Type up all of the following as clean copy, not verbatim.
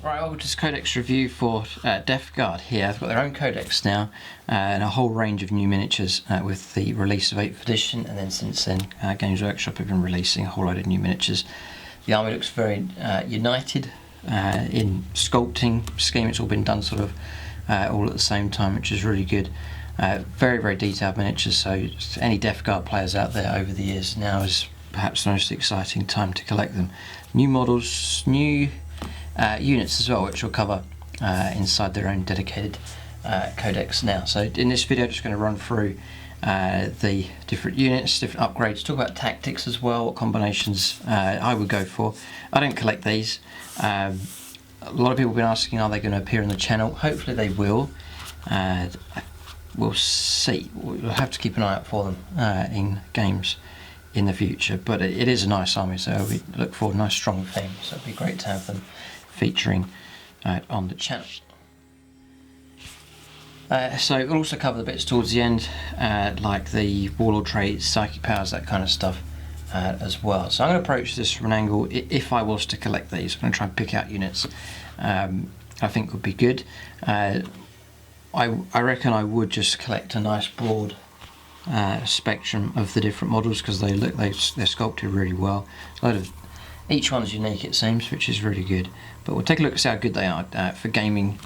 Right, well, just Codex review for Death Guard here. They've got their own Codex now and a whole range of new miniatures with the release of 8th edition, and then since then Games Workshop have been releasing a whole load of new miniatures. The army looks very united in sculpting scheme. It's all been done sort of all at the same time, which is really good. Very, very detailed miniatures, so any Death Guard players out there over the years, now is perhaps the most exciting time to collect them. New models, new units as well, which will cover inside their own dedicated codex now. So in this video, just going to run through the different units, different upgrades, talk about tactics as well, what combinations I would go for. I don't collect these. A lot of people have been asking, are they going to appear on the channel? Hopefully they will. We'll see. We'll have to keep an eye out for them in games in the future, but it is a nice army, so we look for a nice strong theme, so it'd be great to have them featuring on the channel. So we'll also cover the bits towards the end, like the warlord traits, psychic powers, that kind of stuff as well. So I'm going to approach this from an angle, if I was to collect these, I'm going to try and pick out units I think would be good. I reckon I would just collect a nice broad spectrum of the different models, because they're sculpted really well. Each one's unique, it seems, which is really good. But we'll take a look at how good they are for gaming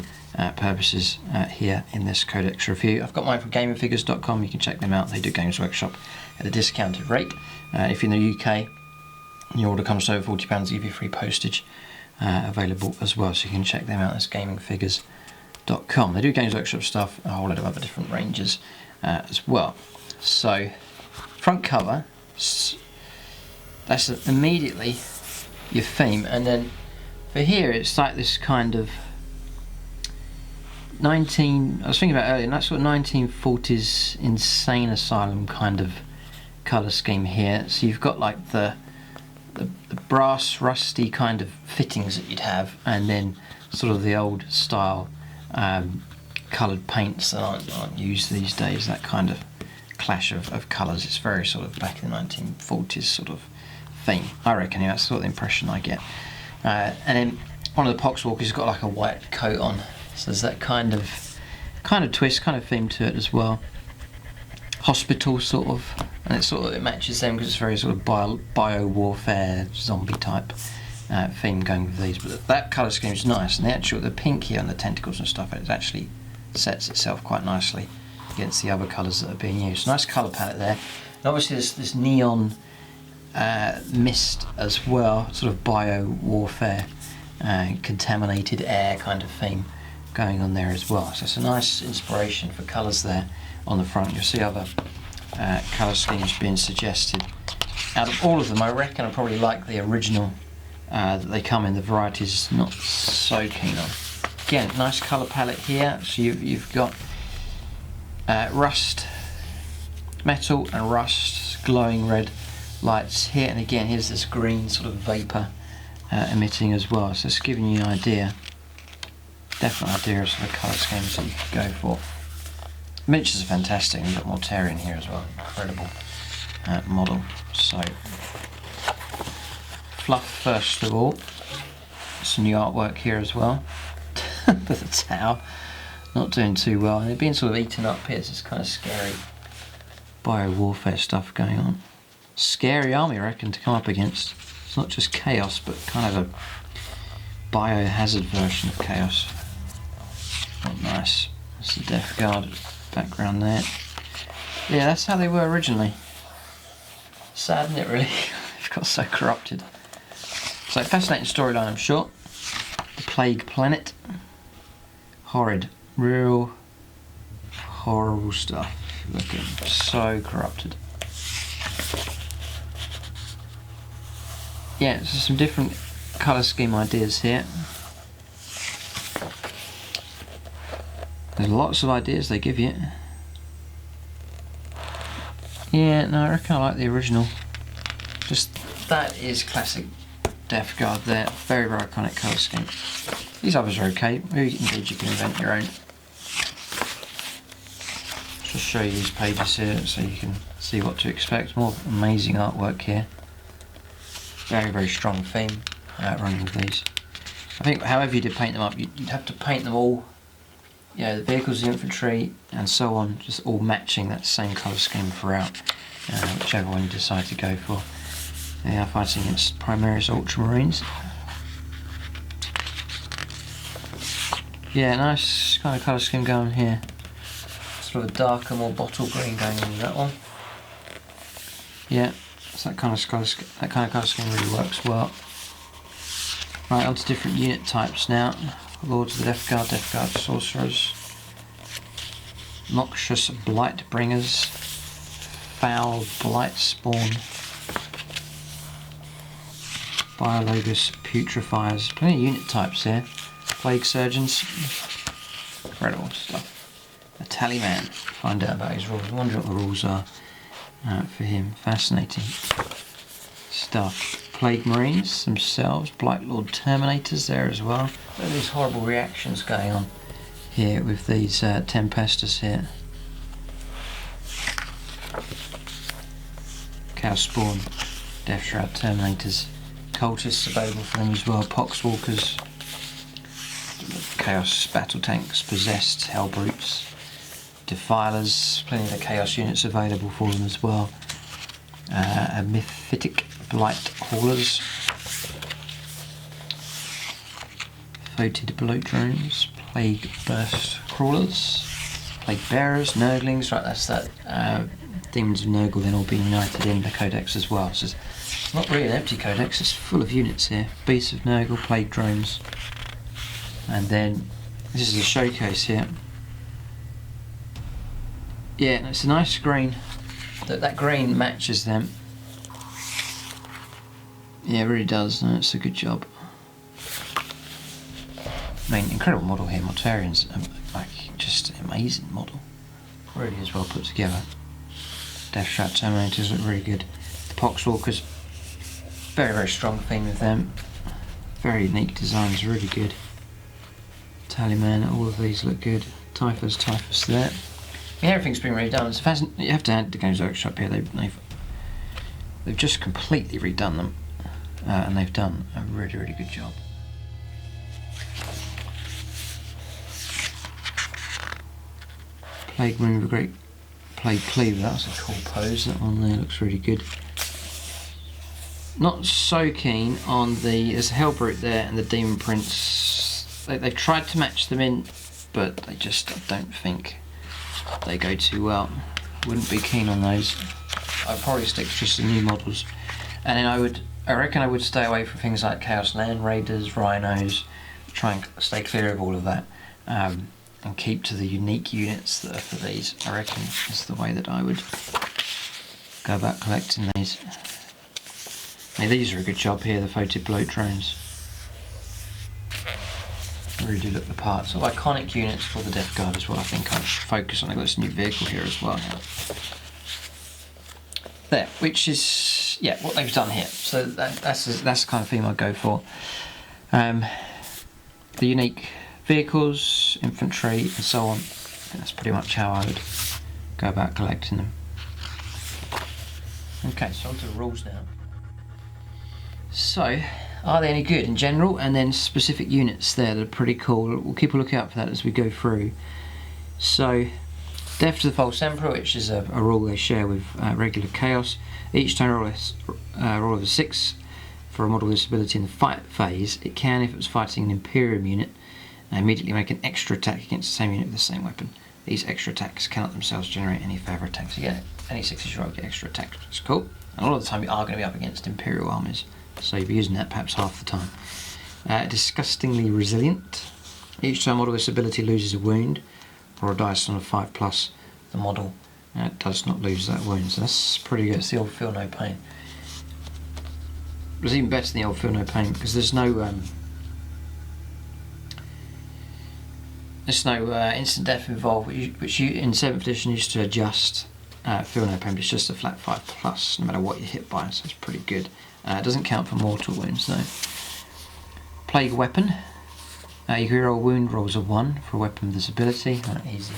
purposes here in this Codex review. I've got mine from gamingfigures.com. You can check them out. They do Games Workshop at a discounted rate. If you're in the UK, your order comes to over £40, they give you free postage available as well. So you can check them out. That's gamingfigures.com. They do Games Workshop stuff, a whole lot of other different ranges as well. So, front cover, that's immediately your theme, and then for here it's like this kind of I was thinking about earlier, that sort of 1940s insane asylum kind of colour scheme here. So you've got like the brass rusty kind of fittings that you'd have, and then sort of the old style coloured paints that aren't used these days, that kind of clash of colours. It's very sort of back in the 1940s sort of theme, I reckon. That's sort of the impression I get. And then one of the Poxwalkers has got like a white coat on, so there's that kind of twist, kind of theme to it as well. Hospital sort of, and it matches them because it's very sort of bio warfare zombie type theme going with these. But that colour scheme is nice, and the pink here and the tentacles and stuff, it actually sets itself quite nicely against the other colours that are being used. Nice colour palette there. And obviously this neon mist as well, sort of bio warfare, contaminated air kind of theme going on there as well. So it's a nice inspiration for colours there on the front. You'll see other colour schemes being suggested. Out of all of them, I reckon I probably like the original that they come in. The varieties not so keen on. Again, nice colour palette here. So you've got rust metal and rust glowing red lights here, and again here's this green sort of vapour emitting as well, so it's giving you an idea, definite idea of sort of colour schemes that you could go for. The miniatures are fantastic, and you've got Mortarion here as well, incredible model. So fluff first of all, some new artwork here as well. The tower not doing too well, and they're being sort of eaten up here, so it's kind of scary bio warfare stuff going on. Scary army, I reckon, to come up against. It's not just chaos, but kind of a biohazard version of chaos. Oh, nice. That's the Death Guard background there. Yeah, that's how they were originally. Sad, isn't it, really? They've got so corrupted. So, fascinating storyline, I'm sure. The Plague Planet. Horrid. Real horrible stuff. Looking so corrupted. Yeah, so some different colour scheme ideas here. There's lots of ideas they give you. Yeah, no, I reckon I like the original. Just, that is classic Death Guard there. Very, very iconic colour scheme. These others are okay. Maybe indeed you can invent your own. Just show you these pages here so you can see what to expect. More amazing artwork here. Very, very strong theme running with these. I think however you did paint them up, you'd have to paint them all, the vehicles, the infantry, and so on, just all matching that same colour scheme throughout, whichever one you decide to go for. They are fighting against Primaris Ultramarines. Yeah, nice kind of colour scheme going here. Sort of a darker, more bottle green going on in that one. Yeah, so that kind of colour scheme really works well. Right, on to different unit types now. Lords of the Death Guard Sorcerers, Noxious Blight Bringers, Foul Blight Spawn, Biologus Putrefiers. Plenty of unit types here. Plague Surgeons, incredible stuff. A Tallyman, find out about his rules. I wonder what the rules are for him. Fascinating stuff. Plague Marines themselves, Blight Lord Terminators there as well. Look at these horrible reactions going on here with these Tempestors here. Chaos Spawn, Death Shroud Terminators, Cultists available for them as well, Poxwalkers, Chaos Battle Tanks, Possessed, Hell Brutes, Defilers, plenty of the Chaos units available for them as well. A Mephitic Blight Haulers, Putrid Bloat Drones, Plague Burst Crawlers, Plague Bearers, Nerdlings. Right, that's that. Demons of Nurgle then all being united in the Codex as well. So it's not really an empty Codex, it's full of units here. Beasts of Nurgle, Plague Drones, and then this is a showcase here. Yeah, it's a nice green. That green matches them. Yeah, it really does. No, it's a good job. I mean, incredible model here. Mortarian's like just an amazing model. Really is well put together. Death Shroud Terminators look really good. The Poxwalkers, very very strong theme with them. Very unique designs, really good. Tallyman, all of these look good. Typhus there. I mean, everything's been redone. It's fascinating. You have to add the Games Workshop here. They've just completely redone them, and they've done a really really good job. Plague Marine with a great Plague Cleaver. That's a cool pose. That one there looks really good. Not so keen on there's a Hellbrute there and the Demon Prince. They've tried to match them in, but they just, I don't think they go too well. Wouldn't be keen on those. I'd probably stick to just the new models, and then I reckon I would stay away from things like Chaos Land Raiders, Rhinos. Try and stay clear of all of that, and keep to the unique units that are for these. I reckon is the way that I would go about collecting these. Now, these are a good job here, the Putrid Bloat Drones. Really do look the part. So iconic units for the Death Guard as well. I think I'll focus on. I've got this new vehicle here as well now. There, which is what they've done here. So that's the kind of theme I go for. The unique vehicles, infantry, and so on. I think that's pretty much how I would go about collecting them. Okay, so on to the rules now. So, are they any good in general, and then specific units there that are pretty cool. We'll keep a lookout for that as we go through. So, Death to the False Emperor, which is a rule they share with regular Chaos. Each time roll of a 6 for a model with this ability in the fight phase. It can, if it was fighting an Imperium unit, immediately make an extra attack against the same unit with the same weapon. These extra attacks cannot themselves generate any further attacks. You get any 6s you roll, get extra attacks. It's cool. And a lot of the time you are going to be up against Imperial armies, so you'll be using that perhaps half the time. Disgustingly Resilient. Each time model with this ability loses a wound, or a dice on a 5+, the model does not lose that wound. So that's pretty good. It's the old Feel No Pain. It was even better than the old Feel No Pain because there's no instant death involved, which you in 7th edition used to adjust Feel No Pain, but it's just a flat 5+, no matter what you're hit by, so it's pretty good. It doesn't count for mortal wounds though. Plague Weapon. You can roll wound rolls of 1 for a weapon with this ability. Easy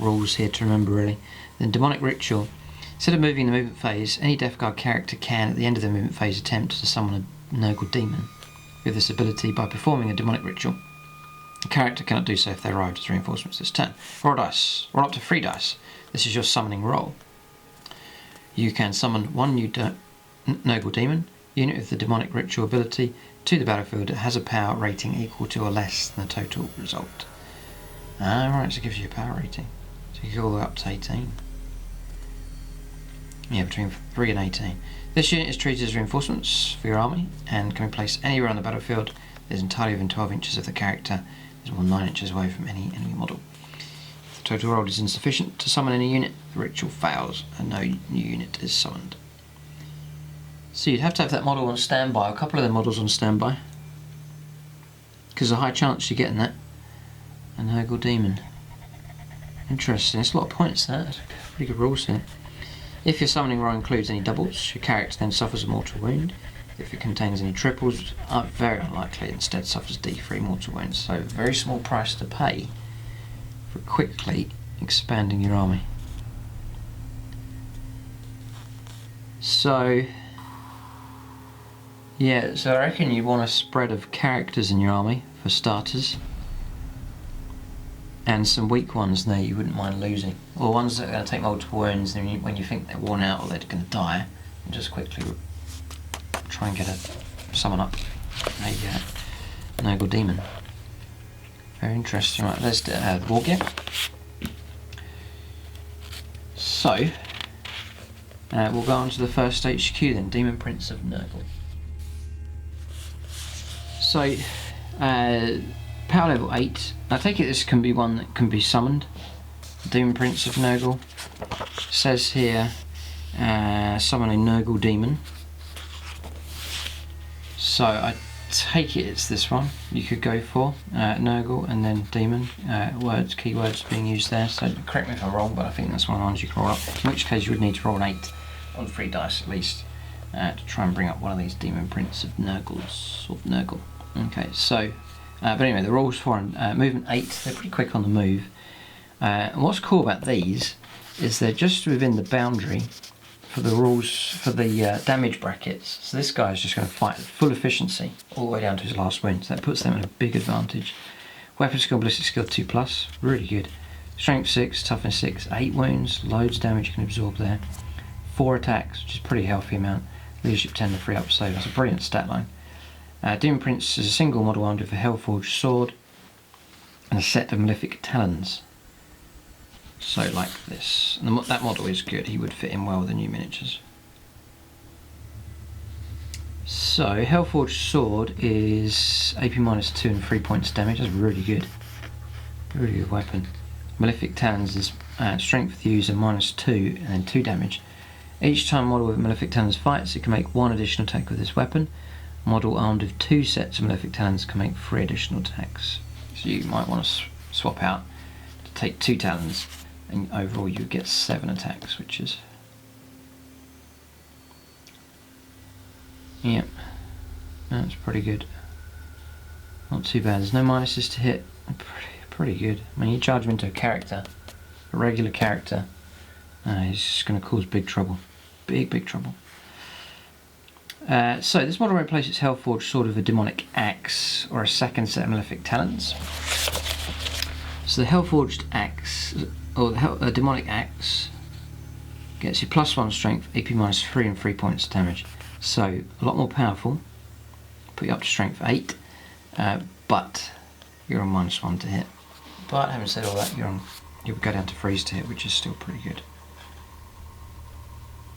rules here to remember really. Then Demonic Ritual. Instead of moving the movement phase, any Death Guard character can, at the end of the movement phase, attempt to summon a Nurgle demon. with this ability by performing a demonic ritual. The character cannot do so if they arrived as reinforcements this turn. Roll dice. Roll up to 3 dice. This is your summoning roll. You can summon one new Nurgle Demon unit with the demonic ritual ability to the battlefield. It has a power rating equal to or less than the total result. Right, so it gives you a power rating. So you can go all the way up to 18. Yeah, between 3 and 18. This unit is treated as reinforcements for your army and can be placed anywhere on the battlefield. It is entirely within 12 inches of the character. It is more than 9 inches away from any enemy model. If the total roll is insufficient to summon any unit, the ritual fails and no new unit is summoned. So you'd have to have that model on standby, a couple of the models on standby, because there's a high chance you're getting that. A Nurgle Demon. Interesting, it's a lot of points there. That's pretty good rules here. If your summoning roll includes any doubles, your character then suffers a mortal wound. If it contains any triples, very unlikely, it instead suffers D3 mortal wounds. So very small price to pay for quickly expanding your army. So yeah, so I reckon you want a spread of characters in your army for starters, and some weak ones there you wouldn't mind losing, or ones that are going to take multiple wounds, and when you think they're worn out or they're going to die, you just quickly try and get someone up. There you go, Nurgle Demon. Very interesting. Right, let's do Wargame. So we'll go on to the first HQ then, Demon Prince of Nurgle. So, power level 8. I take it this can be one that can be summoned. Demon Prince of Nurgle. Says here, summon a Nurgle Demon. So I take it it's this one you could go for, Nurgle and then Demon. Keywords being used there. So correct me if I'm wrong, but I think that's one of the ones you can roll up. In which case you would need to roll an 8 on 3 dice at least to try and bring up one of these Demon Prince of Nurgles, or Nurgle. Okay, so, but anyway, the rules for movement 8, they're pretty quick on the move. And what's cool about these is they're just within the boundary for the rules for the damage brackets. So this guy is just going to fight at full efficiency all the way down to his last wound. So that puts them in a big advantage. Weapon skill, ballistic skill 2+, really good. Strength 6, toughness 6, 8 wounds, loads of damage you can absorb there. 4 attacks, which is a pretty healthy amount. Leadership 10 to 3 up, so that's a brilliant stat line. Demon Prince is a single model armed with a Hellforged sword and a set of Malefic talons. So like this. And that model is good, he would fit in well with the new miniatures. So Hellforged sword is AP -2 and 3 points damage, that's really good. Really good weapon. Malefic talons is strength with user -2 and then 2 damage. Each time a model with Malefic talons fights, it can make 1 additional attack with this weapon. Model armed with 2 sets of Malefic talons can make 3 additional attacks. So you might want to swap out to take 2 talons, and overall you get 7 attacks, which is, yep, that's pretty good. Not too bad. There's no minuses to hit. Pretty good. I mean, you charge him into a character, a regular character, he's just going to cause big trouble. Big trouble. So this model replaces Hellforged sword with a demonic axe or a second set of Malefic talons. So the Hellforged axe, or the demonic axe, gets you +1 strength, AP -3 and 3 points of damage. So a lot more powerful. Put you up to strength 8, but you're on -1 to hit. But having said all that, you'll go down to 3s to hit, which is still pretty good.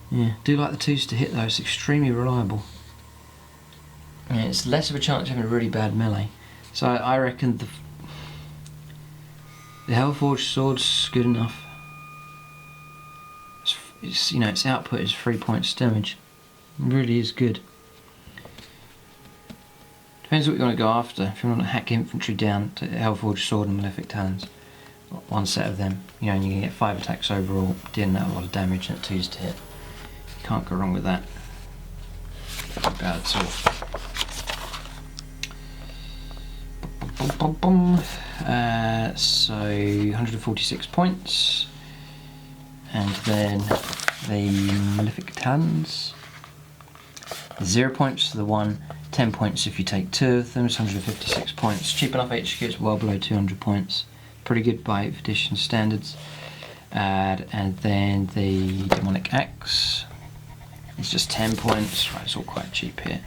Yeah, do like the 2s to hit though, it's extremely reliable. Yeah, it's less of a chance of having a really bad melee. So I reckon the Hellforged sword's good enough. It's you know, its output is 3 points damage. It really is good. Depends what you want to go after. If you want to hack infantry down to Hellforged sword and Malefic talons, 1 set of them, you know, and you can get 5 attacks overall, dealing out a lot of damage and 2s to hit. Can't go wrong with that. Not bad at all. So 146 points, and then the Malefic talons. 0 points to the one, 10 points if you take 2 of them. It's 156 points. Cheap enough HQ, it's well below 200 points. Pretty good by 8th edition standards. And then the Demonic Axe. It's just 10 points. Right, it's all quite cheap here.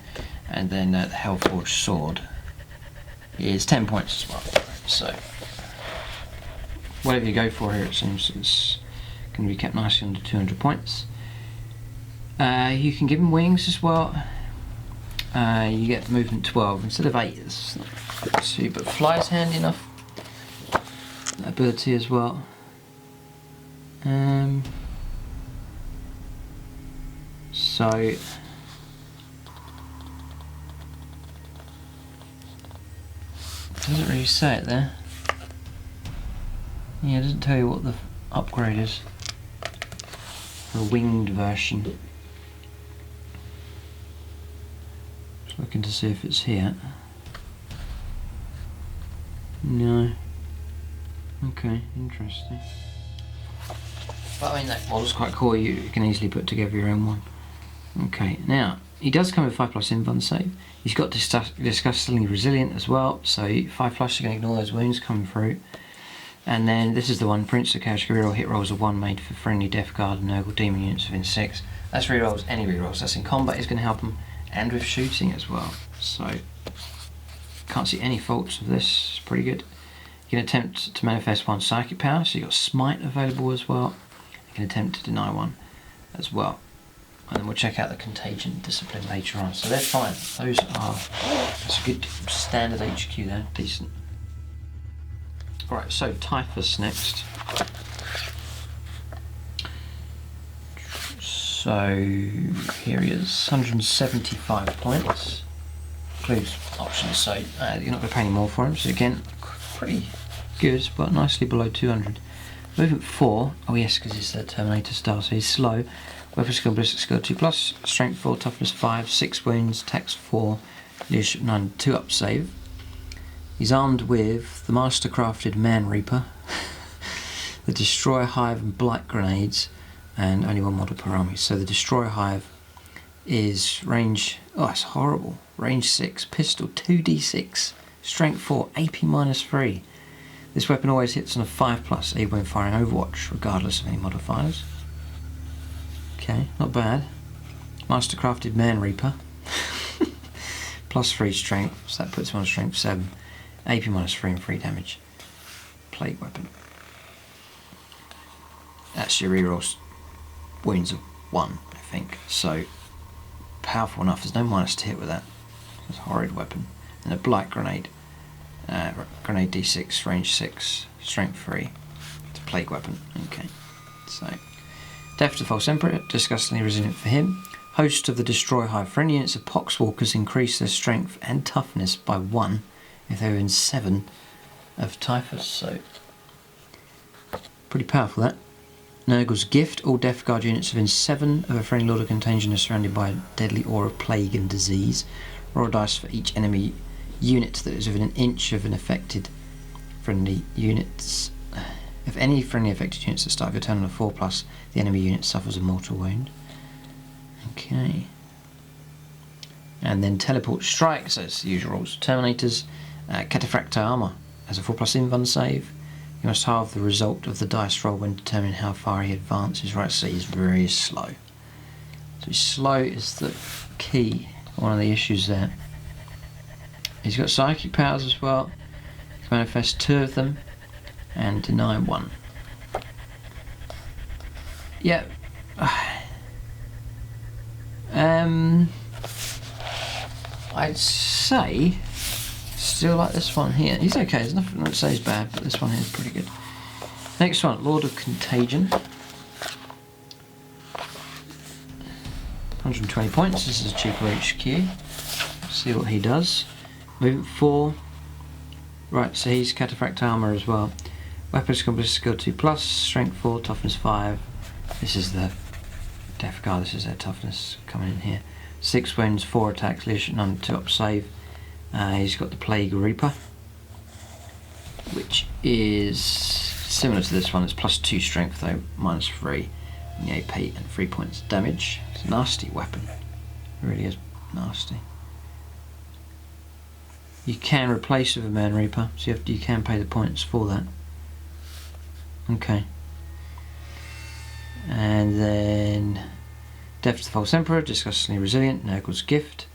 And then the Hellforged Sword is 10 points as well. So whatever you go for here, it seems it's going to be kept nicely under 200 points. You can give him wings as well. You get movement 12 instead of 8. It's not good to see, but fly's handy enough. That ability as well. So doesn't really say it there. Yeah, it doesn't tell you what the upgrade is for a winged version. Just looking to see if it's here. No. Okay, interesting. But I mean, that model's quite cool. You can easily put together your own one. Okay, now he does come with 5+ invuln save. He's got disgustingly resilient as well, so 5+, you're going to ignore those wounds coming through. And then this is the one, Prince of Chaos, reroll hit rolls of 1 made for friendly Death Guard and Nurgle Demon units within 6. That's rerolls, any rerolls. That's in combat, is going to help them, and with shooting as well. So, can't see any faults of this, it's pretty good. You can attempt to manifest 1 psychic power, so you've got Smite available as well. You can attempt to deny 1 as well. And then we'll check out the Contagion Discipline later on. So they're fine. That's a good standard HQ there, decent. Right, so Typhus next. So here he is, 175 points. Includes options, so you're not going to pay any more for him. So again, pretty good, but nicely below 200. Movement 4, oh yes, because it's the Terminator style, so he's slow. Weapon skill, ballistic skill 2+, strength 4, toughness 5, 6 wounds, tax 4, leadership 9, 2 up save. He's armed with the Mastercrafted Man Reaper, the Destroyer Hive and Blight Grenades, and only 1 model per army. So the Destroyer Hive is range, oh it's horrible, range 6, pistol 2d6, strength 4, AP -3. This weapon always hits on a 5+, even when firing Overwatch, regardless of any modifiers. Okay, not bad. Mastercrafted Man Reaper. +3 strength, so that puts him on strength 7. AP -3 and 3 damage. Plague weapon. That's your rerolls. Wounds of 1, I think. So, powerful enough. There's no minus to hit with that. It's a horrid weapon. And a Blight Grenade. Grenade D6, range 6, strength 3. It's a plague weapon. Okay. So, Death to False Emperor, disgustingly resilient for him. Host of the Destroy Hive. Friendly units of Poxwalkers increase their strength and toughness by 1 if they're in 7 of Typhus. So, pretty powerful that. Nurgle's Gift. All Death Guard units within 7 of a friendly Lord of Contagion are surrounded by a deadly aura, plague and disease. Roll a dice for each enemy unit that is within an inch of an affected friendly units. If any friendly affected units that start your turn on a 4+, the enemy unit suffers a mortal wound. Okay. And then Teleport Strike, so it's the usual rules. Terminators, Cataphracta Armour has a 4+ invuln save. You must halve the result of the dice roll when determining how far he advances. Right, so he's very slow. So slow is the key, one of the issues there. He's got psychic powers as well. He can manifest 2 of them and deny 1. Yeah. I'd say still like this one here. He's okay, there's nothing to say is bad, but this one here is pretty good. Next one, Lord of Contagion. 120 points, this is a cheaper HQ. Let's see what he does. Movement 4. Right, so he's Cataphract Armour as well. Weapon skill, ballistic skill 2+, strength 4, toughness 5. This is the Death Guard, this is their toughness coming in here. 6 wounds, 4 attacks, leadership none, 2 up save. He's got the Plague Reaper, which is similar to this one. It's +2 strength though, -3 in the AP and 3 points damage. It's a nasty weapon, it really is nasty. You can replace with a Man Reaper, so you can pay the points for that. Okay. And then Death to the False Emperor, disgustingly resilient, Nurgle's Gift.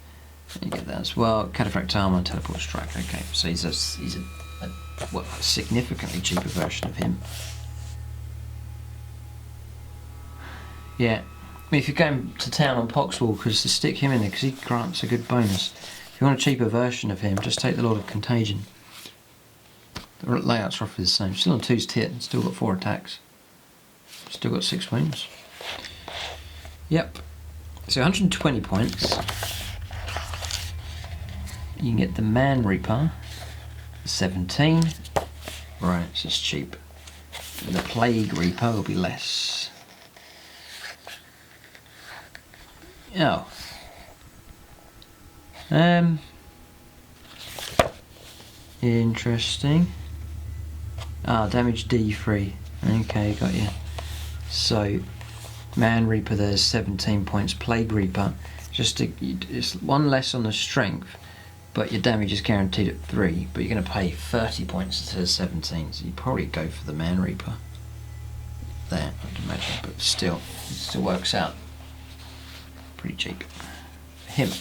You get that as well. Cataphract Armor and Teleport Strike. Okay, so he's a significantly cheaper version of him. Yeah, I mean, if you're going to town on Poxwalkers, to stick him in there because he grants a good bonus. If you want a cheaper version of him, just take the Lord of Contagion. The layouts are roughly the same. Still on 2's to hit and still got 4 attacks. Still got 6 wounds. Yep. So 120 points. You can get the Man Reaper, 17. Right, so it's cheap. The Plague Reaper will be less. Oh. Interesting. Damage D3. Okay, got you. So, Man Reaper, there's 17 points. Plague Reaper, it's 1 less on the strength, but your damage is guaranteed at 3. But you're going to pay 30 points instead of 17, so you probably go for the Man Reaper. There, I'd imagine, but still, it still works out pretty cheap. Him.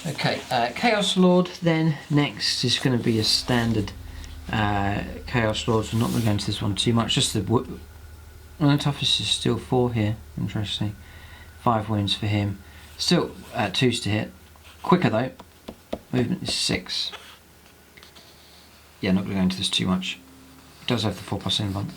Okay, Chaos Lord then next is going to be a standard Chaos Lord, so I'm not going to go into this one too much. Just the toughest is still 4 here, interesting. 5 wounds for him. Still 2's to hit. Quicker though, movement is 6. Yeah, not going to go into this too much. He does have the 4+ invuln.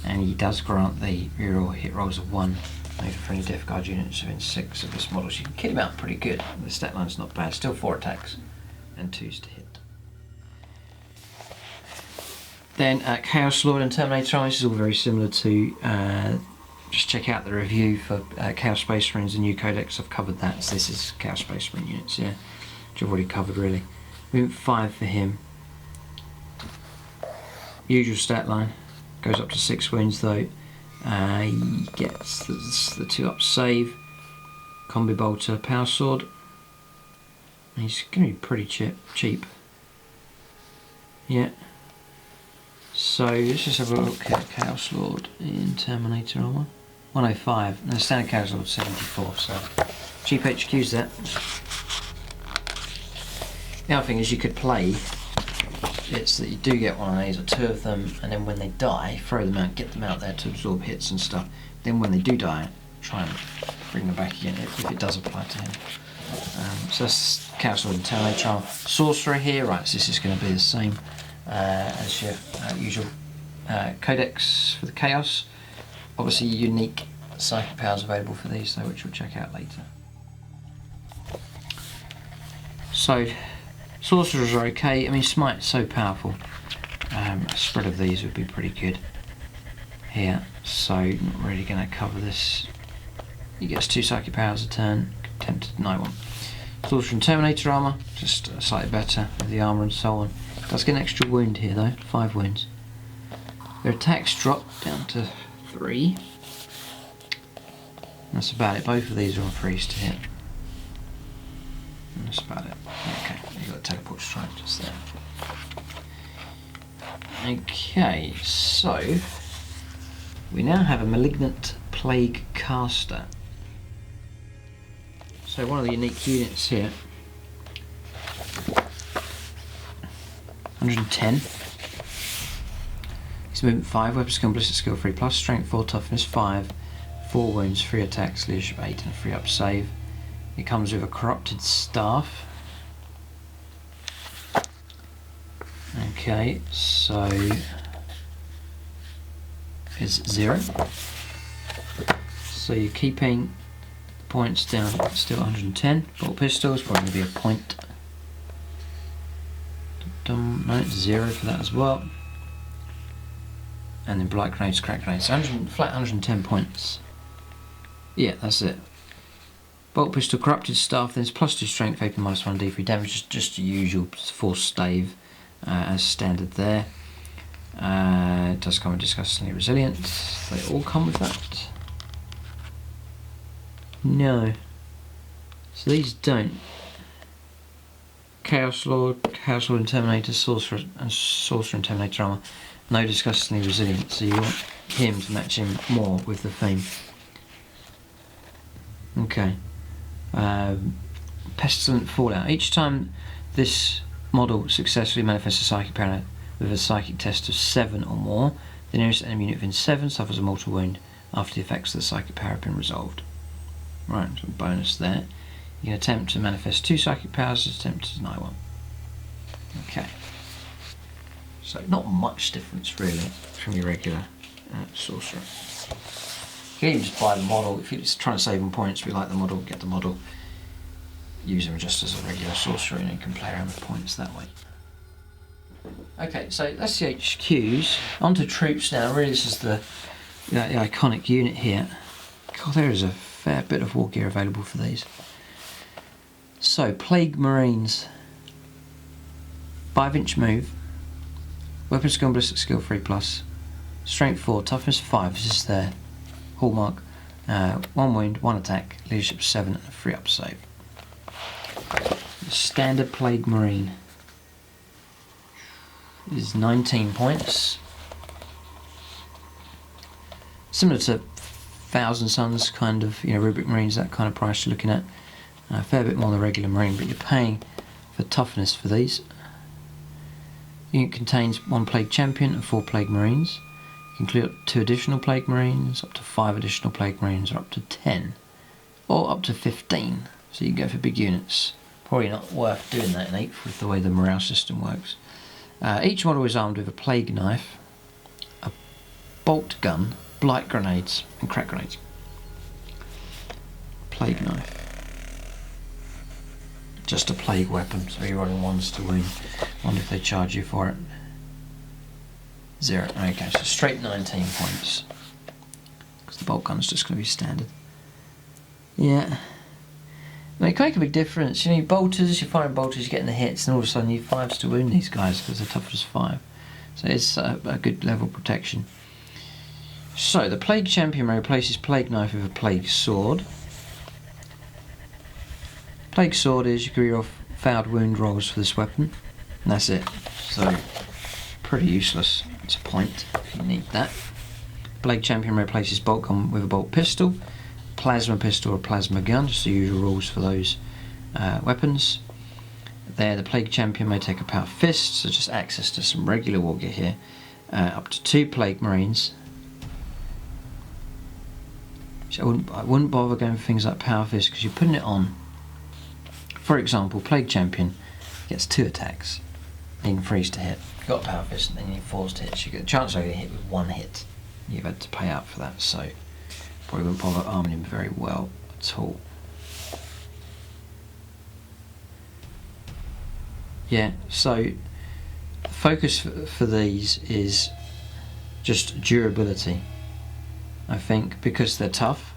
And he does grant the reroll hit rolls of 1 over for any Death Guard units within 6 of this model. So you can kill him out pretty good. The stat line's not bad. Still 4 attacks and 2's to hit. Then Chaos Lord and Terminator Army. This is all very similar to. Just check out the review for Chaos Space Marines, the new Codex. I've covered that. So this is Chaos Space Marine units, yeah, which I've already covered really. Movement 5 for him. Usual stat line. Goes up to 6 wounds though. He gets the 2-up save. Combi Bolter, Power Sword. He's going to be pretty cheap. Yeah. So let's just have a look at Chaos Lord in Terminator armor. 105. And the standard Chaos Lord 74. So cheap HQ's that. The other thing is you could play. It's that you do get one of these or 2 of them, and then when they die, throw them out, get them out there to absorb hits and stuff. Then when they do die, try and bring them back again if it does apply to him. So that's Chaos Lord and Terminator. Sorcerer here, right? So this is going to be the same as your usual Codex for the Chaos. Obviously, unique psychic powers available for these, though, which we'll check out later. So. Sorcerers are okay. I mean, Smite's so powerful. A spread of these would be pretty good here. So, not really going to cover this. He gets 2 psychic powers a turn. Tempted to deny 1. Sorcerer and Terminator armor, just slightly better with the armor and so on. Does get an extra wound here though, 5 wounds. Their attacks drop down to 3. That's about it. Both of these are on 3's to hit. That's about it. Okay, you've got a Teleport Strike just there. Okay, so we now have a Malignant Plague Caster. So one of the unique units here. 110. He's movement 5, weapon skill, ballistic skill 3, plus strength 4, toughness 5, 4 wounds, 3 attacks, leadership 8, and a 3-up save. It comes with a corrupted staff. Okay, so it's 0. So you're keeping points down, still 110. Bolt pistols, probably going to be a point. No, it's 0 for that as well. And then blight grenades, crack grenades. Flat 110 points. Yeah, that's it. Bolt pistol, corrupted staff, then it's +2 strength, open -1 D3 damage, just the usual force stave as standard there. It does come with disgustingly resilient. They all come with that. No. So these don't. Chaos Lord and Terminator, Sorcerer and Terminator armor. No disgustingly resilient, so you want him to match him more with the theme. Okay. Pestilent Fallout. Each time this model successfully manifests a psychic power with a psychic test of 7 or more, the nearest enemy unit within 7 suffers a mortal wound after the effects of the psychic power have been resolved. Right, so bonus there. You can attempt to manifest 2 psychic powers, attempt to deny 1. Okay. So not much difference really from your regular sorcerer. You can even just buy the model. If you're just trying to save on points, we like the model, get the model. Use them just as a regular sorcerer and you can play around with points that way. Okay, so that's the HQs. On to troops now. Really this is the iconic unit here. God, there is a fair bit of war gear available for these. So, Plague Marines. 5-inch move. Weapon skill and ballistic skill 3+. Strength 4, toughness 5, this is their hallmark. 1 wound, 1 attack, leadership 7 and a 3-up save. Standard Plague Marine is 19 points. Similar to Thousand Suns kind of, Rubric Marines, that kind of price you're looking at. A fair bit more than the regular Marine, but you're paying for toughness for these. Unit contains 1 Plague Champion and 4 Plague Marines. You can include up to 2 additional Plague Marines, up to 5 additional Plague Marines, or up to 10, or up to 15. So you can go for big units. Probably not worth doing that in 8th with the way the morale system works. Each model is armed with a Plague Knife, a Bolt Gun, Blight Grenades, and Crack Grenades. Plague Knife. Just a plague weapon, so you're rolling 1s to wound. Wonder if they charge you for it. 0. Okay, so straight 19 points. Because the bolt gun's just going to be standard. Yeah. I mean, it can make a big difference. Your bolters, you're firing bolters, you're getting the hits, and all of a sudden you 5s to wound these guys because they're tough as 5. So it's a good level of protection. So the Plague Champion replaces Plague Knife with a Plague Sword. Plague Sword is you can read off failed wound rolls for this weapon, and that's it. So pretty useless. It's a point if you need that. Plague Champion replaces Bolt Gun with a Bolt Pistol, Plasma Pistol or Plasma Gun, just the usual rules for those weapons. There, the Plague Champion may take a Power Fist, so just access to some regular war gear here. Up to 2 Plague Marines. So I wouldn't bother going for things like Power Fist because you're putting it on. For example, Plague Champion gets 2 attacks. You can freeze to hit. You've got Power Fist and then you need 4s to hit. So you get a chance of getting hit with 1 hit. You've had to pay out for that, so probably wouldn't bother arming him very well at all. Yeah, so the focus for these is just durability. I think because they're tough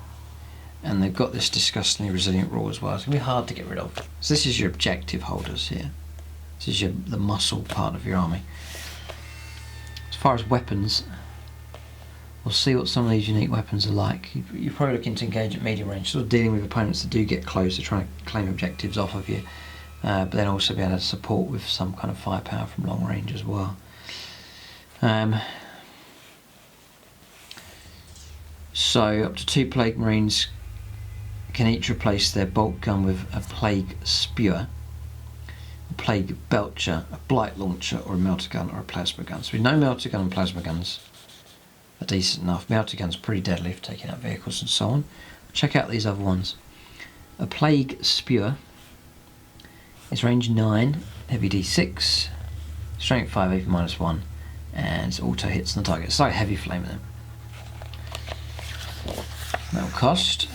and they've got this disgustingly resilient rule as well, it's going to be hard to get rid of. So this is your objective holders here. This is the muscle part of your army. As far as weapons, we'll see what some of these unique weapons are like. You're probably looking to engage at medium range, sort of dealing with opponents that do get close, to trying to claim objectives off of you, but then also be able to support with some kind of firepower from long range as well. So up to 2 Plague Marines can each replace their bolt gun with a Plague Spewer, a Plague Belcher, a Blight Launcher, or a Melter Gun, or a Plasma Gun. So we know Melter Gun and Plasma Guns are decent enough. Melter Gun's pretty deadly for taking out vehicles and so on. Check out these other ones. A Plague Spewer is range 9, heavy D6, strength 5, AP -1, and auto hits on the target. It's like heavy flame with them. That'll cost.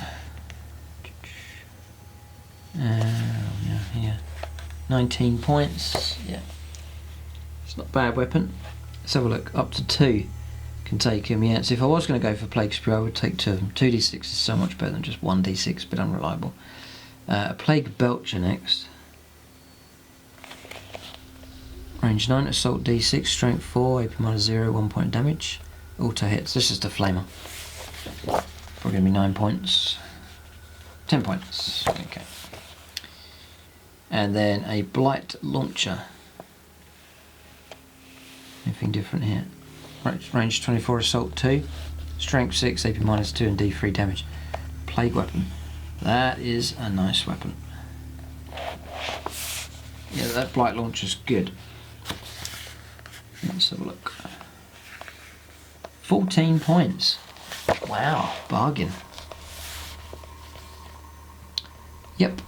Yeah, 19 points. Yeah, it's not a bad weapon. Let's have a look. Up to 2 can take him. Yeah, so if I was going to go for Plague Spear, I would take 2 of them. 2d6 is so much better than just 1d6, but unreliable. A Plague Belcher next. Range 9, assault d6, strength 4, AP -0, 1 point damage. Auto hits. This is the flamer. Probably going to be 9 points. 10 points. Okay. And then a Blight Launcher. Anything different here? Range 24, Assault 2, Strength 6, AP -2 and D3 damage. Plague Weapon. That is a nice weapon. Yeah, that Blight Launcher's good. Let's have a look. 14 points. Wow, bargain. Yep.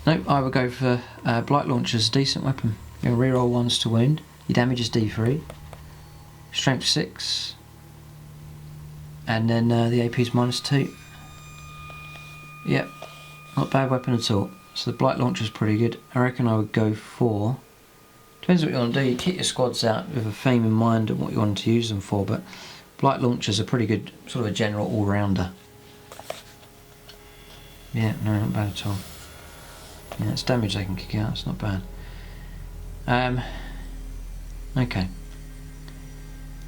Nope, I would go for Blight Launcher's a decent weapon. You reroll 1s to wound. Your damage is D3. Strength 6. And then the AP is -2. Yep. Not a bad weapon at all. So the Blight Launcher is pretty good. I reckon I would go for... Depends what you want to do. You kit your squads out with a theme in mind and what you want to use them for, but Blight Launcher's a pretty good sort of a general all-rounder. Yeah, no, not bad at all. Yeah, it's damage they can kick out, it's not bad. Okay.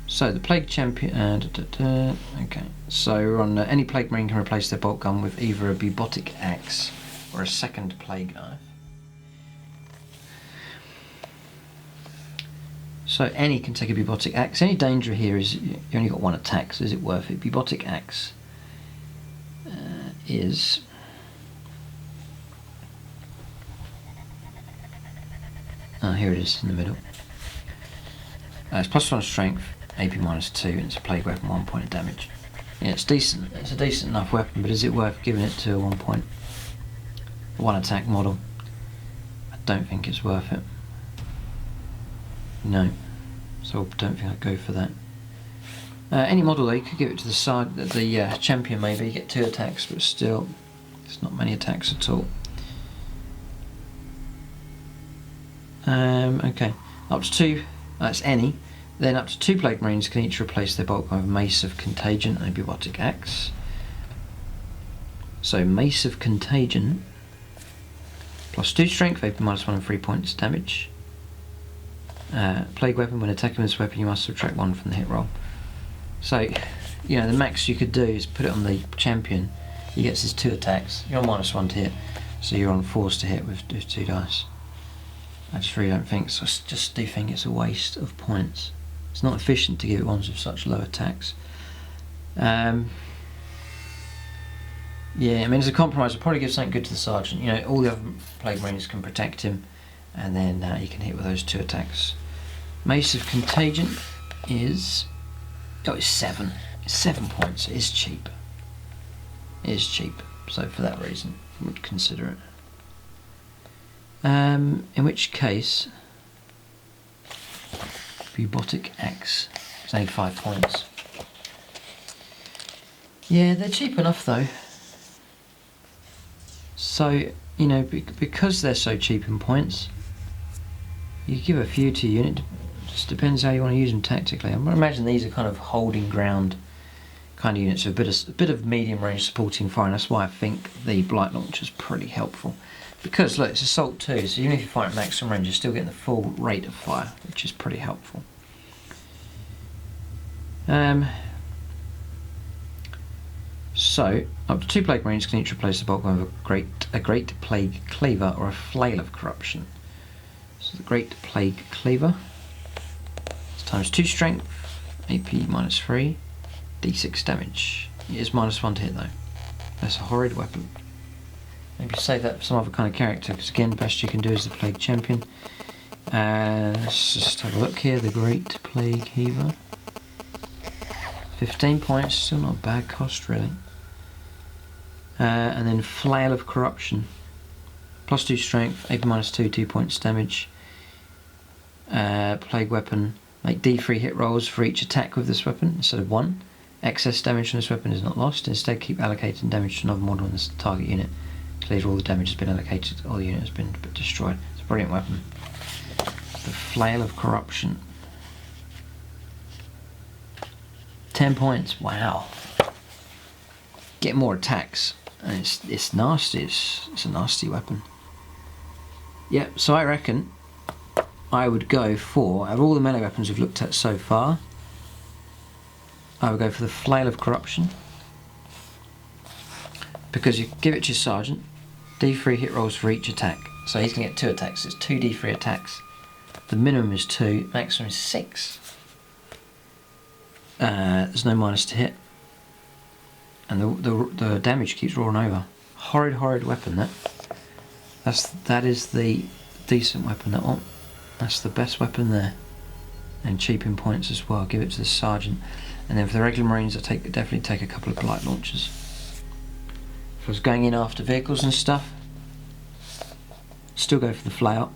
So the Plague Champion, okay. So we're on any Plague Marine can replace their bolt gun with either a Bubotic Axe or a second Plague Knife. So any can take a Bubotic Axe. Any danger here is you only got 1 attack, so is it worth it? Bubotic Axe is... Oh, here it is in the middle. It's +1 strength, AP -2, and it's a plague weapon, 1 point of damage. Yeah, it's decent. It's a decent enough weapon, but is it worth giving it to a 1 attack model? I don't think it's worth it. No, so I don't think I'd go for that. Any model though, you could give it to the side, the champion maybe, get 2 attacks, but still, it's not many attacks at all. Okay, up to 2, that's any. Then up to 2 Plague Marines can each replace their bolt gun with Mace of Contagion and a Bubotic Axe. So Mace of Contagion, +2 strength, AP -1 and 3 points damage. Plague Weapon, when attacking with this weapon you must subtract 1 from the hit roll. So, you know, the max you could do is put it on the champion. He gets his 2 attacks, you're on -1 to hit, so you're on 4s to hit with 2 dice. I just really don't think so. I just do think it's a waste of points. It's not efficient to give it ones with such low attacks. Yeah, I mean, as a compromise, I'll probably give something good to the sergeant. You know, all the other Plague Marines can protect him, and then he can hit with those 2 attacks. Mace of Contagion is... oh, it's 7. It's 7 points. It is cheap. It is cheap. So for that reason, I would consider it. In which case, Bubotic Axe is only 5 points. Yeah, they're cheap enough though. So, you know, because they're so cheap in points, you give a few to your unit. It just depends how you want to use them tactically. I imagine these are kind of holding ground kind of units, with a bit of medium range supporting fire, and that's why I think the Blight Launcher is pretty helpful. Because look, it's Assault 2, so even if you fight at maximum range, you're still getting the full rate of fire, which is pretty helpful. So, up to 2 Plague Marines can each replace the bolt gun with a Great Plague Cleaver or a Flail of Corruption. So the Great Plague Cleaver, it's ×2 strength, AP -3, D6 damage. It is -1 to hit though. That's a horrid weapon. Maybe save that for some other kind of character, because again, best you can do is the Plague Champion. Let's just have a look here. The Great Plague Heaver. 15 points, still not a bad cost really. And then Flail of Corruption. +2 strength, AP -2, 2 points damage. Plague Weapon. Make D3 hit rolls for each attack with this weapon instead of 1. Excess damage from this weapon is not lost. Instead, keep allocating damage to another model in the target unit. All the damage has been allocated, all the unit has been destroyed. It's a brilliant weapon. The Flail of Corruption. 10 points, wow. Get more attacks. And it's nasty, it's a nasty weapon. Yep, so I reckon I would go for, out of all the melee weapons we've looked at so far, I would go for the Flail of Corruption. Because you give it to your sergeant, D3 hit rolls for each attack. So he's going to get 2 attacks. It's 2d3 attacks. The minimum is 2, maximum is 6. There's no minus to hit. And the damage keeps rolling over. Horrid weapon, that. That is the decent weapon, that one. That's the best weapon there. And cheap in points as well. Give it to the sergeant. And then for the regular marines, I definitely take a couple of Blight Launchers. If I was going in after vehicles and stuff, still go for the flail.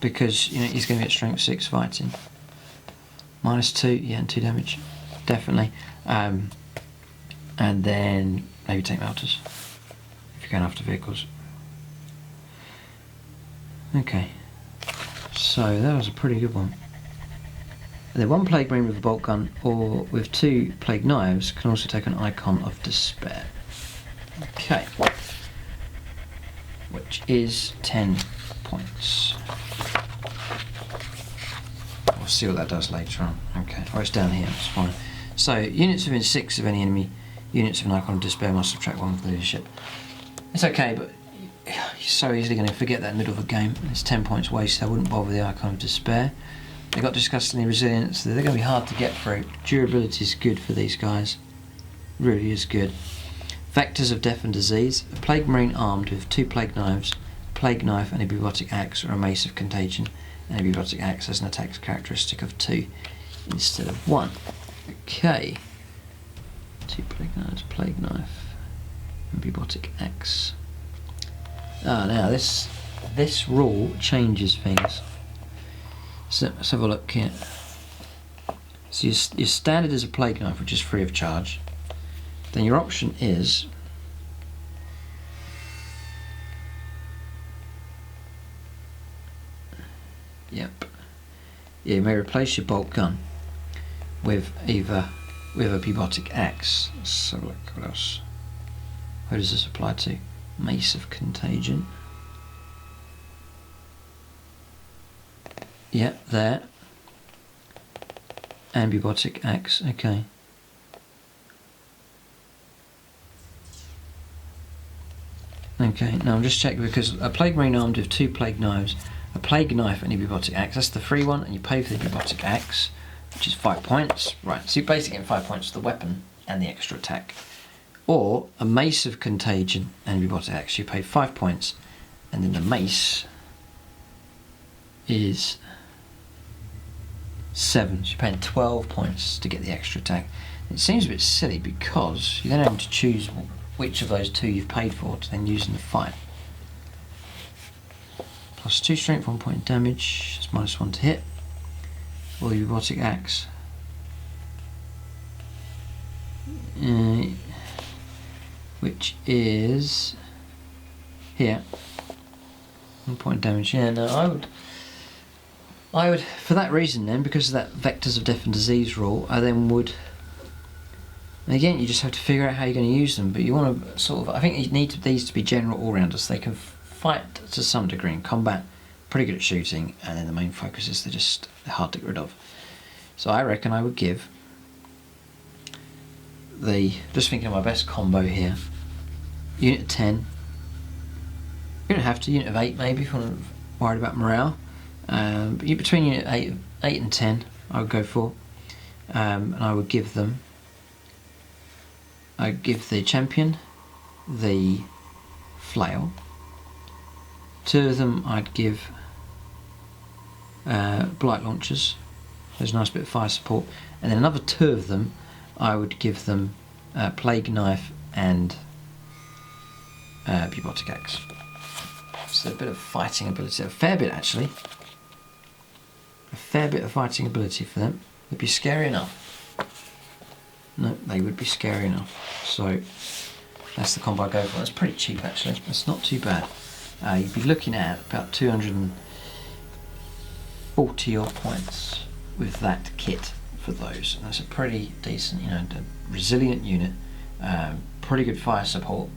Because, you know, he's going to get strength 6 fighting. -2, yeah, and 2 damage. Definitely. And then maybe take melters. If you're going after vehicles. Okay. So that was a pretty good one. And then 1 Plague Marine with a bolt gun or with 2 Plague Knives can also take an Icon of Despair. Okay. Which is 10 points. We'll see what that does later on. Okay. Oh, it's down here, it's fine. So, units within 6 of any enemy units of an Icon of Despair must subtract 1 for leadership. It's okay, but you're so easily going to forget that in the middle of a game. It's 10 points wasted. I wouldn't bother with the Icon of Despair. They've got disgustingly resilience. They're going to be hard to get through. Durability is good for these guys. Really is good. Vectors of Death and Disease. A Plague Marine armed with 2 Plague Knives, a Plague Knife and a Bubotic Axe or a Mace of Contagion. And a Bubotic Axe has an attack characteristic of 2 instead of 1. Okay. 2 Plague Knives, Plague Knife and Bubotic Axe. Now this rule changes things. So let's have a look here. So your standard is a Plague Knife, which is free of charge. Then your option is yeah, you may replace your bolt gun with a Bubotic Axe. So look, what else? Who does this apply to? Mace of Contagion. Yeah, there. And Bubotic Axe, okay. Okay, now I'm just checking because a Plague Marine armed with 2 Plague Knives, a Plague Knife and a Bubotic Axe, that's the free one, and you pay for the Bubotic Axe, which is 5 points. Right, so you're basically getting 5 points for the weapon and the extra attack. Or a Mace of Contagion and Bubotic Axe, you pay 5 points, and then the Mace is 7, so you're paying 12 points to get the extra attack. It seems a bit silly because you're then having to choose which of those 2 you've paid for to then use in the fight. Plus 2 strength, 1 point damage, it's -1 to hit. Or the Bubotic Axe. Which is here. 1 point damage. Yeah, no, I would, for that reason then, because of that Vectors of Death and Disease rule, I then would, again, you just have to figure out how you're going to use them, but you want to sort of, I think you need these to be general all-rounders. They can fight to some degree in combat, pretty good at shooting, and then the main focus is they're hard to get rid of. So I reckon I would give just thinking of my best combo here, unit of 10, you don't have to, unit of 8 maybe if you're worried about morale, but between unit 8 and 10 I would go for, and I would give them, I'd give the champion the flail, 2 of them I'd give Blight Launchers, there's a nice bit of fire support, and then another 2 of them I would give them Plague Knife and Bubotic Axe. So a bit of fighting ability, a fair bit actually. A fair bit of fighting ability for them. They'd be scary enough. No, they would be scary enough. So that's the combo I go for. That's pretty cheap actually. That's not too bad. You'd be looking at about 240 odd points with that kit for those. And that's a pretty decent, you know, resilient unit. Pretty good fire support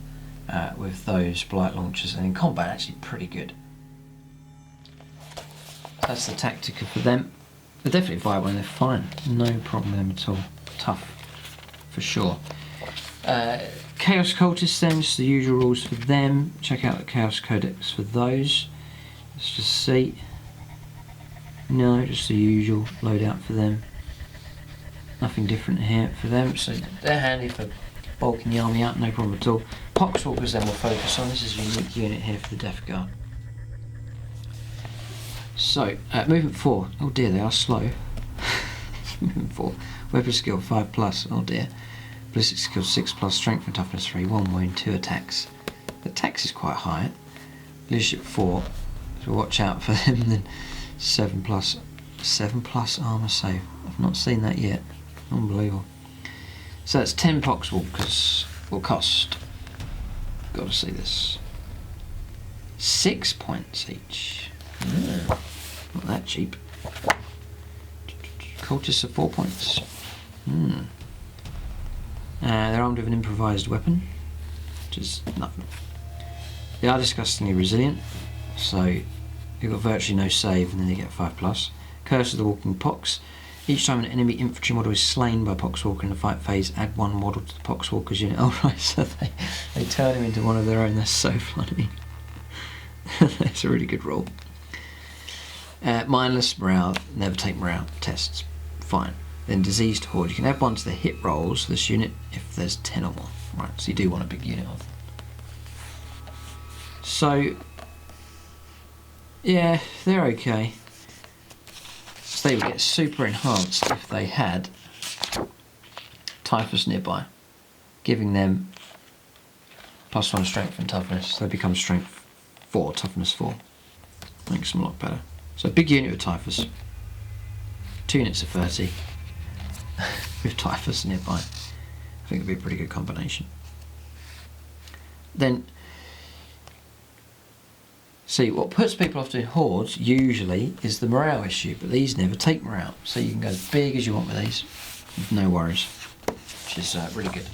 with those Blight Launchers, and in combat actually pretty good. That's the Tactica for them. They're definitely viable and they're fine. No problem with them at all. Tough, for sure. Chaos Cultists then, just the usual rules for them. Check out the Chaos Codex for those. Let's just see. No, just the usual loadout for them. Nothing different here for them, so they're handy for bulking the army out, no problem at all. Poxwalkers then we'll focus on. This is a unique unit here for the Death Guard. So, movement 4. Oh dear, they are slow. Movement 4. Weapon skill 5+. Oh dear. Ballistic skill 6+. Strength and toughness 3. 1 wound, 2 attacks. The attacks is quite high. Leadership 4. So watch out for them then. 7+. 7+ armor save. I've not seen that yet. Unbelievable. So that's 10 Poxwalkers will cost. Got to see this. 6 points each. Not that cheap. Cultists are 4 points. They're armed with an improvised weapon, which is nothing. They are disgustingly resilient, so you've got virtually no save, and then they get 5+. Curse of the Walking Pox. Each time an enemy infantry model is slain by a Poxwalker in the fight phase, add 1 model to the Poxwalker's unit. Oh right, so they turn him into one of their own. That's so funny. That's a really good rule. Mindless morale, never take morale tests. Fine. Then diseased horde. You can add 1 to the hit rolls for this unit if there's 10 or more. Right, so you do want a big unit of them. So, yeah, they're okay. So they would get super enhanced if they had Typhus nearby, giving them +1 strength and toughness. So they become strength 4, toughness 4. Makes them a lot better. So a big unit with Typhus. 2 units of 30 with Typhus nearby. I think it'd be a pretty good combination. Then, see, what puts people off doing hordes usually is the morale issue, but these never take morale. So you can go as big as you want with these, with no worries, which is really good.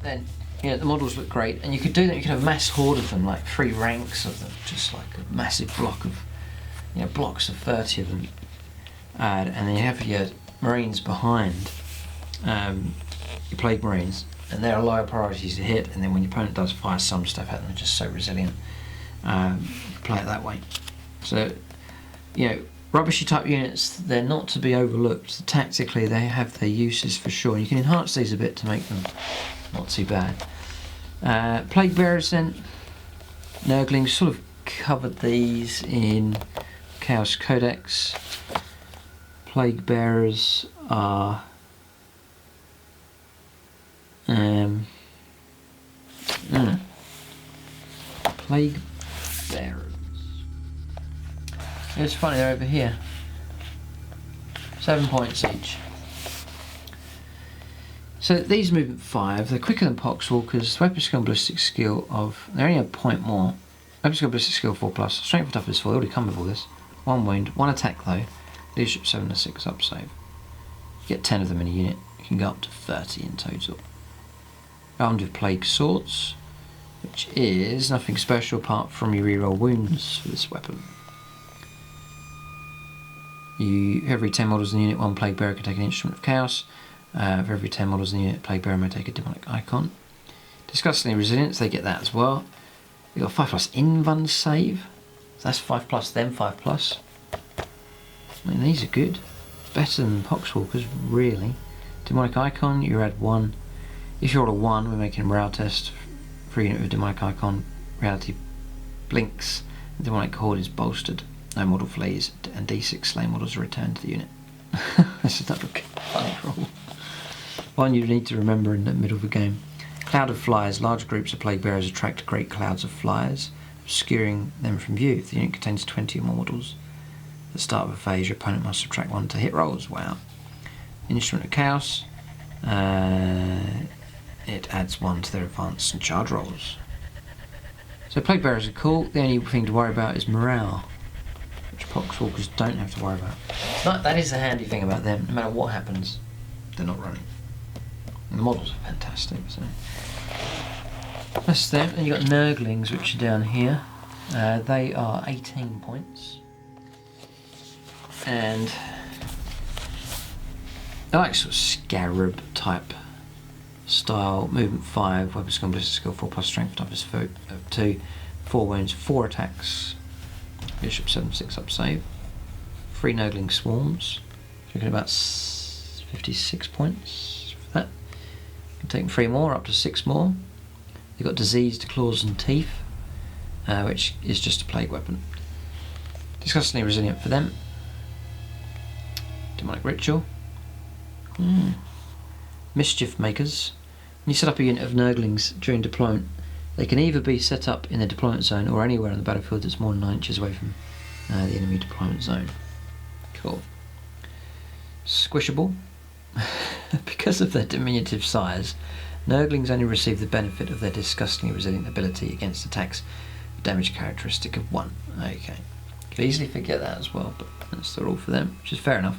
Then, you know, the models look great, and you could do that. You could have a mass horde of them, like 3 ranks of them, just like a massive block of, you know, blocks of 30 of them. And then you have your Marines behind, your Plague Marines, and they're lower priorities to hit, and then when your opponent does fire some stuff at them, they're just so resilient. Play it that way. So, you know, rubbishy type units, they're not to be overlooked. Tactically, they have their uses for sure. And you can enhance these a bit to make them not too bad. Plague Bearers then, Nerdlings, sort of covered these in Chaos Codex. Plague Bearers are Plague Bearers. It's funny, they're over here. 7 points each. So these movement 5, they're quicker than Poxwalkers. Weapon skill and ballistic skill of, they're only a point more. Weapon skill, ballistic skill 4+. Strength and toughness 4, they already come with all this. 1 wound, 1 attack though. Leadership 7 and 6 up save. You get 10 of them in a unit. You can go up to 30 in total. Armed with Plague Swords, which is nothing special apart from you reroll wounds for this weapon. Every 10 models in the unit, 1 Plague Bearer can take an Instrument of Chaos. For every 10 models in the unit, Plague Bearer may take a Demonic Icon. Disgustingly Resilience, they get that as well. You've got 5+ Invuln save. So that's 5+, then 5+. I mean, these are good. Better than Poxwalkers, really. Demonic Icon, you add 1. If you roll a 1, we're making a morale test. For a unit with Demonic Icon, reality blinks. The Demonic Horde is bolstered. No model flees, and D6 slain models are returned to the unit. This is not a funny roll. One you need to remember in the middle of the game. Cloud of Flies. Large groups of Plague Bearers attract great clouds of flies, obscuring them from view. If the unit contains 20 or more models, at the start of a phase, your opponent must subtract 1 to hit rolls. Wow. Instrument of Chaos. It adds 1 to their advance and charge rolls. So Plague Bearers are cool. The only thing to worry about is morale, which Poxwalkers don't have to worry about. That is the handy thing about them. No matter what happens, they're not running. And the models are fantastic. So that's them. And you've got Nerdlings, which are down here. They are 18 points. And they're like sort of scarab type style, movement 5, weapon skill, ballistic skill 4 plus strength toughness 2, 4 wounds, 4 attacks, bishop 7, 6 up save, 3 Nerdling swarms, looking at about 56 points for that. You can take 3 more, up to 6 more. You've got diseased claws and teeth, which is just a plague weapon. Disgustingly resilient for them. Demonic ritual. Mischief makers. When you set up a unit of Nerdlings during deployment, they can either be set up in the deployment zone or anywhere on the battlefield that's more than 9 inches away from the enemy deployment zone. Cool. Squishable. Because of their diminutive size, Nerdlings only receive the benefit of their disgustingly resilient ability against attacks with damage characteristic of 1. Okay. Could easily forget that as well, but that's the rule for them, which is fair enough.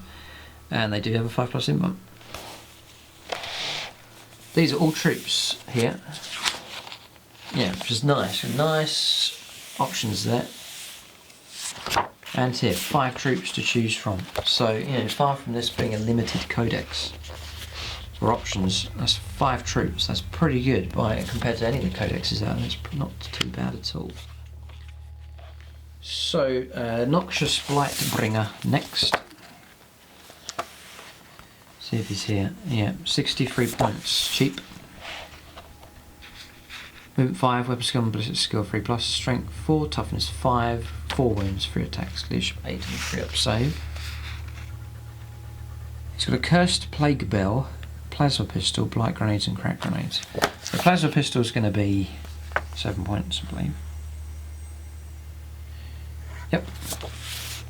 And they do have a 5+ invuln. These are all troops here. Yeah, which is nice. Nice options there. And here, 5 troops to choose from. So, you know, far from this being a limited codex for options, that's 5 troops. That's pretty good compared to any of the codexes out there. It's not too bad at all. So, Noxious Blightbringer next. See if he's here. Yeah, 63 points. Cheap. Movement 5, weapon skill and ballistic skill 3 plus, strength 4, toughness 5, 4 wounds, 3 attacks, leadership 8 and 3 up save. He's got a cursed plague bell, plasma pistol, blight grenades and crack grenades. The plasma pistol is going to be 7 points, I believe. Yep.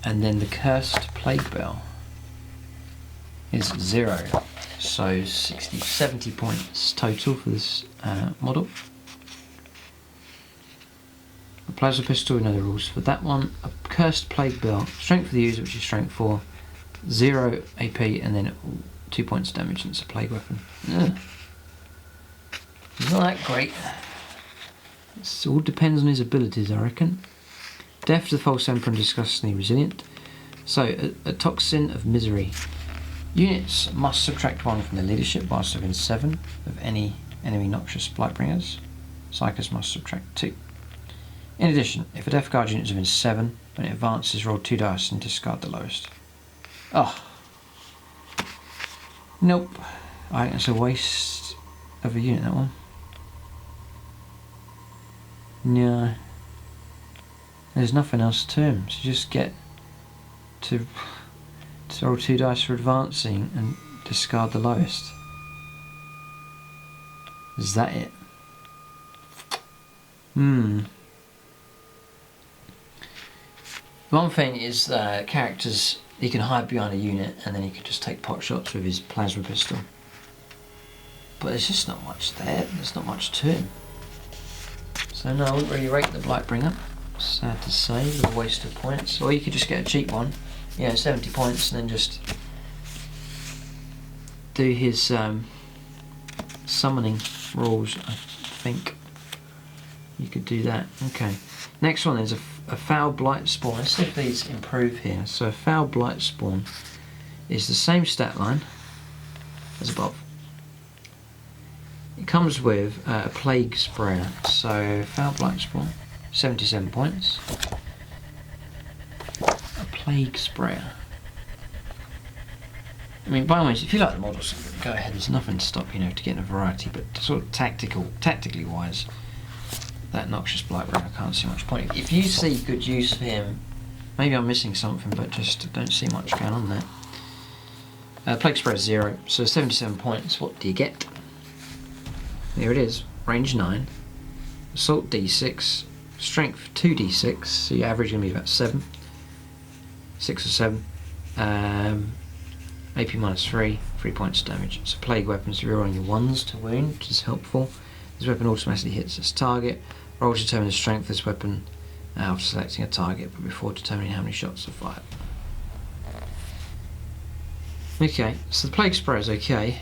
And then the cursed plague bell is 0. So 70 points total for this model. A plasma pistol, we know the rules for that one. A cursed plague bell, strength for the user, which is strength 4, 0 AP, and then 2 points damage, and it's a plague weapon. Ugh. Not that great. It all depends on his abilities, I reckon. Death to the false emperor and disgustingly resilient. So, a toxin of misery. Units must subtract 1 from their leadership whilst within 7 of any enemy noxious Blightbringers. Psychers must subtract 2. In addition, if a Death Guard unit is within 7, when it advances, roll 2 dice and discard the lowest. Oh. Nope. I think it's a waste of a unit, that one. No. There's nothing else to him, so you just get to roll 2 dice for advancing and discard the lowest. Is that it? One thing is characters, he can hide behind a unit and then he can just take pot shots with his plasma pistol. But there's just not much there, there's not much to him. So no, I wouldn't really rate the Blightbringer. Sad to say, a waste of points. Or you could just get a cheap one, 70 points, and then just do his summoning rules, I think. You could do that. Okay. Next one is a Foul Blight Spawn. Let's see if these improve here. So a Foul Blight Spawn is the same stat line as above. It comes with a Plague Sprayer. So Foul Blight Spawn, 77 points. A Plague Sprayer. I mean, by all means, if you like the models, go ahead. There's nothing to stop, to get a variety. But sort of tactically wise, that Noxious Blightbringer, I can't see much point. If you see good use for him, maybe I'm missing something, but just don't see much going on there. Plague Sprayer 0, so 77 points. What do you get? There it is, range 9, assault d6, strength 2d6, so your average is going to be about 7, 6 or 7, AP minus 3, 3 points damage. So plague weapons, you're rolling your 1s to wound, which is helpful. This weapon automatically hits its target. Roll to determine the strength of this weapon after selecting a target, but before determining how many shots to fire. Okay, so the Plague Sprayer is okay.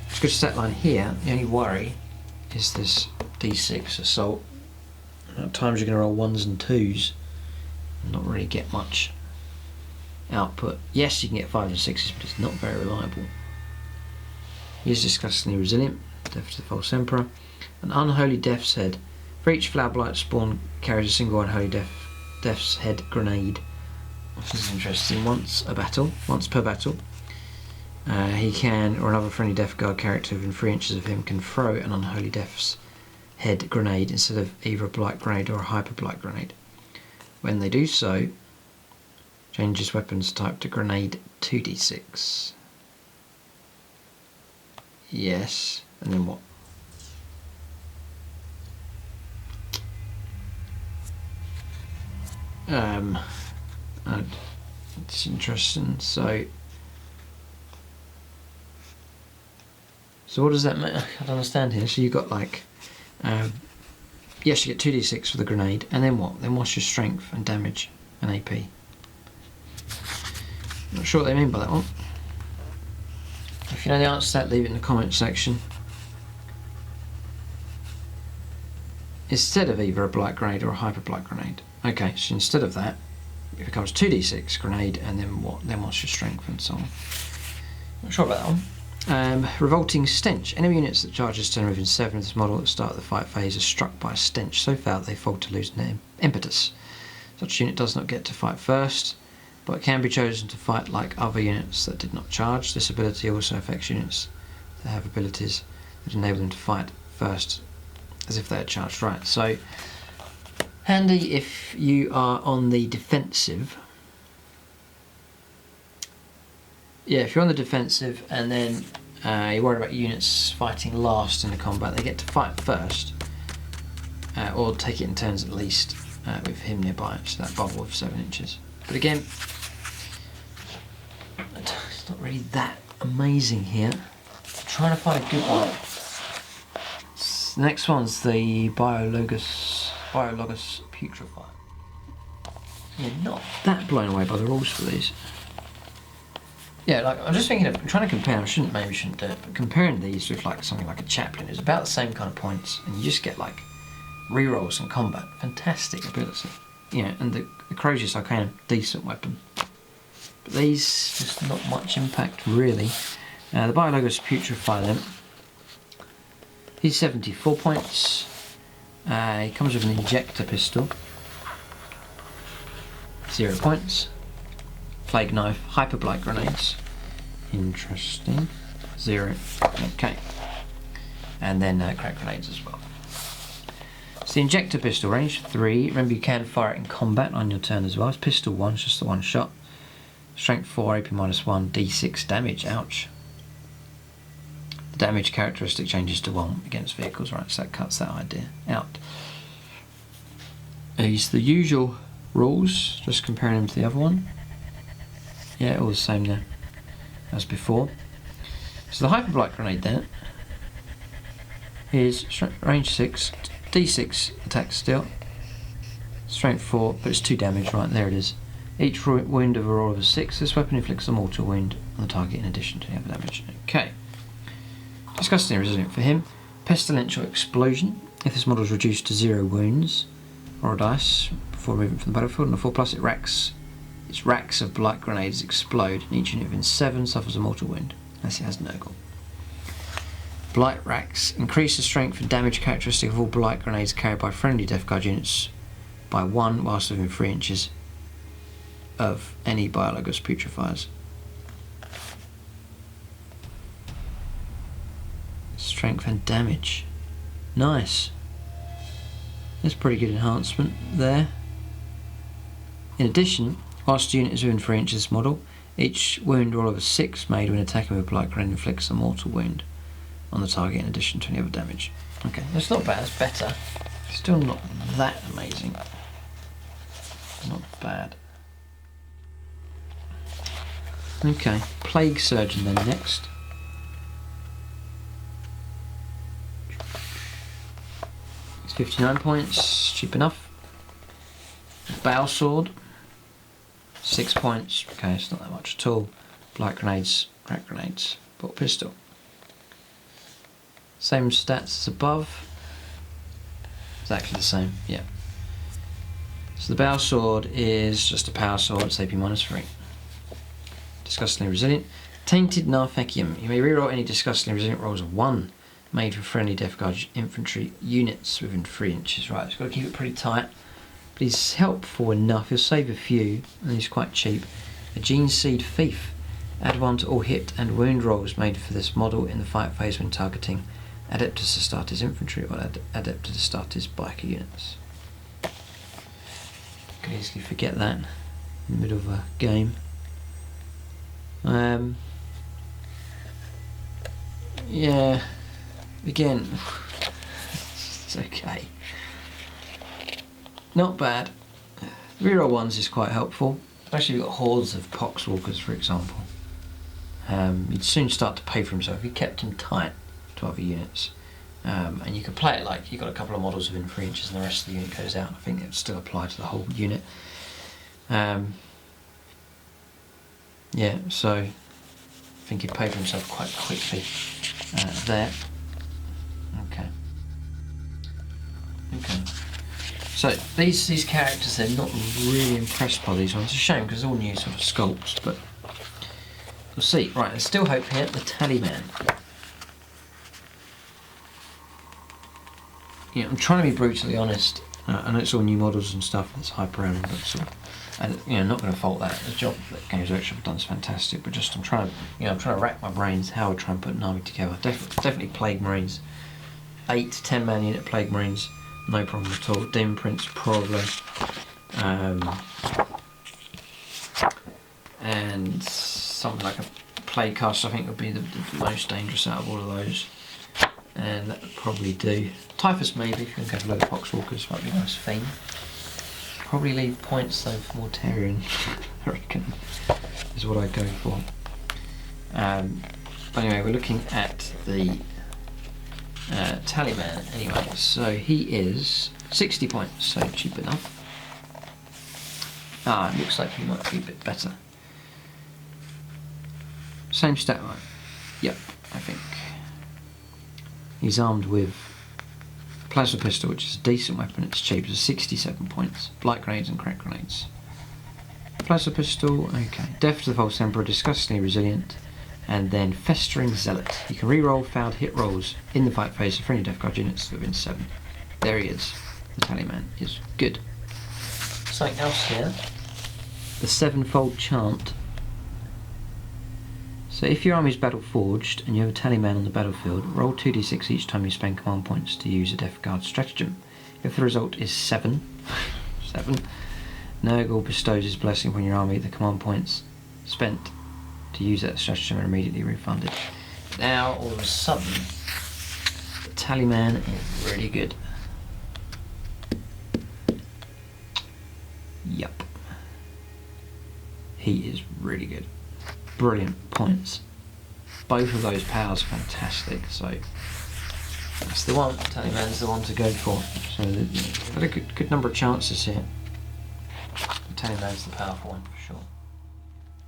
It's a good stat line here. The only worry is this d6 assault. At times you're going to roll 1s and 2s and not really get much output. Yes, you can get 5s and 6s, but it's not very reliable. He is disgustingly resilient. Death to the False Emperor. An Unholy Death's Head. For each Flower Blight spawn carries a single Unholy Death's Head grenade. This is interesting. Once per battle. He can, or another friendly Death Guard character within 3 inches of him can throw an Unholy Death's Head grenade instead of either a Blight grenade or a Hyper Blight grenade. When they do so, changes weapons type to grenade 2d6. Yes, and then what? It's interesting. So what does that mean? I don't understand here. So you got like, yes, you get 2d6 for the grenade, and then what? Then what's your strength and damage and AP? Not sure what they mean by that one. If you know the answer to that, leave it in the comment section. Instead of either a Blight grenade or a Hyper Blight grenade. Okay, so instead of that, it becomes 2d6 grenade, and then what? Then what's your strength and so on. Not sure about that one. Revolting Stench. Enemy units that charge this turn within 7 of this model at the start of the fight phase are struck by a stench so foul they fall to lose their impetus. Such unit does not get to fight first, but can be chosen to fight like other units that did not charge. This ability also affects units that have abilities that enable them to fight first as if they had charged. Right, so handy if you are on the defensive. Yeah, if you're on the defensive and then you're worried about units fighting last in the combat, they get to fight first, or take it in turns at least, with him nearby, so that bubble of 7 inches. But again, it's not really that amazing here. I'm trying to find a good one. The next one's the Biologos Putrefaction. Yeah, not that blown away by the rules for these. Yeah, like I'm just thinking of trying to compare. Maybe shouldn't do it, but comparing these with like something like a chaplain is about the same kind of points, and you just get like rerolls in combat. Fantastic ability, and the Crozius are kind of decent weapon. But these just not much impact really. The Biologos Putrefaction. He's 74 points. He comes with an injector pistol. 0 points. Plague Knife, Hyper Blight grenades. Interesting. 0. Okay. And then crack grenades as well. It's the injector pistol, range 3. Remember you can fire it in combat on your turn as well. It's pistol 1, it's just the one shot. Strength 4, AP -1, D6 damage. Ouch. The damage characteristic changes to 1 against vehicles, right? So that cuts that idea out. These the usual rules, just comparing them to the other one. Yeah, all the same there as before. So the Hyper Blight grenade then is range 6, D6 attack still, strength 4, but it's 2 damage, right, there it is. Each wound of a roll of a 6, this weapon inflicts a mortal wound on the target in addition to the other damage. Okay. Disgustingly resilient for him. Pestilential Explosion. If this model is reduced to 0 wounds or a dice before moving from the battlefield, on a 4+, its racks of Blight grenades explode, and each unit within 7 suffers a mortal wound, unless it has Nurgle. Blight racks increase the strength and damage characteristic of all Blight grenades carried by friendly Death Guard units by 1 whilst within 3 inches of any Biologos Putrefiers. Strength and damage. Nice. That's pretty good enhancement there. In addition, whilst the unit is within 3 inches of this model, each wound roll of a 6 made when attacking with a Blight grenade inflicts a mortal wound on the target in addition to any other damage. Okay, that's not bad, that's better. Still not that amazing. Not bad. Okay, Plague Surgeon then next. It's 59 points, cheap enough. Bow Sword, 6 points, okay, it's not that much at all. Blight grenades, crack grenades, bolt pistol. Same stats as above. Exactly the same, yeah. So the Bow Sword is just a power sword, it's AP -3. disgustingly resilient. Tainted Narthekium. You may reroll any disgustingly resilient rolls of 1 made for friendly Death Guard infantry units within 3 inches. Right, it's got to keep it pretty tight, but he's helpful enough. He'll save a few, and he's quite cheap. A Gene Seed Thief. Add 1 to all hit and wound rolls made for this model in the fight phase when targeting Adeptus Astartes infantry or Adeptus Astartes biker units. Could easily forget that in the middle of a game. Yeah, again, it's okay. Not bad. Reroll 1s is quite helpful, especially if you've got hordes of Poxwalkers, for example. He'd soon start to pay for himself if you kept him tight to other units. And you could play it like you've got a couple of models within 3 inches and the rest of the unit goes out. I think it would still apply to the whole unit. Yeah, so I think he'd pay for himself quite quickly there. Okay. So these characters, they're not really impressed by these ones. It's a shame because they're all new sort of sculpts, but we'll see. Right, there's still hope here. The Tallyman. Yeah, I'm trying to be brutally honest. I know it's all new models and stuff. It's hype around, but sort of, and I'm not going to fault that. The job that Games Workshop have done is fantastic. But just I'm trying to rack my brains how I try and put an army together. Definitely Plague Marines, 8 to 10 man unit Plague Marines, no problem at all. Demon Prince probably, and something like a Plague Cast I think would be the most dangerous out of all of those. And that would probably do. Typhus maybe, if you can get a load of Poxwalkers, might be a nice theme. Probably leave points though for Mortarion, I reckon, is what I'd go for. But anyway, we're looking at the Tallyman anyway. So he is 60 points, so cheap enough. It looks like he might be a bit better. Same stat line. Yep, I think. He's armed with Plasma Pistol, which is a decent weapon, it's cheap, it's 67 points. Blight Grenades and Crack Grenades. Plasma Pistol, okay. Death to the False Emperor, disgustingly resilient. And then Festering Zealot. You can reroll failed hit rolls in the fight phase of friendly Death Guard units within 7. There he is. The Tallyman is good. Something else here. The Sevenfold Chant. So if your army is battle forged and you have a Tallyman on the battlefield, roll 2d6 each time you spend command points to use a Death Guard stratagem. If the result is 7, Nurgle bestows his blessing upon your army. The command points spent to use that stratagem are immediately refunded. Now all of a sudden, the Tallyman is really good. Yup. He is really good. Brilliant points. Both of those powers are fantastic, so that's the one. Tallyman's the one to go for. So got a good number of chances here. Tallyman's the powerful one for sure.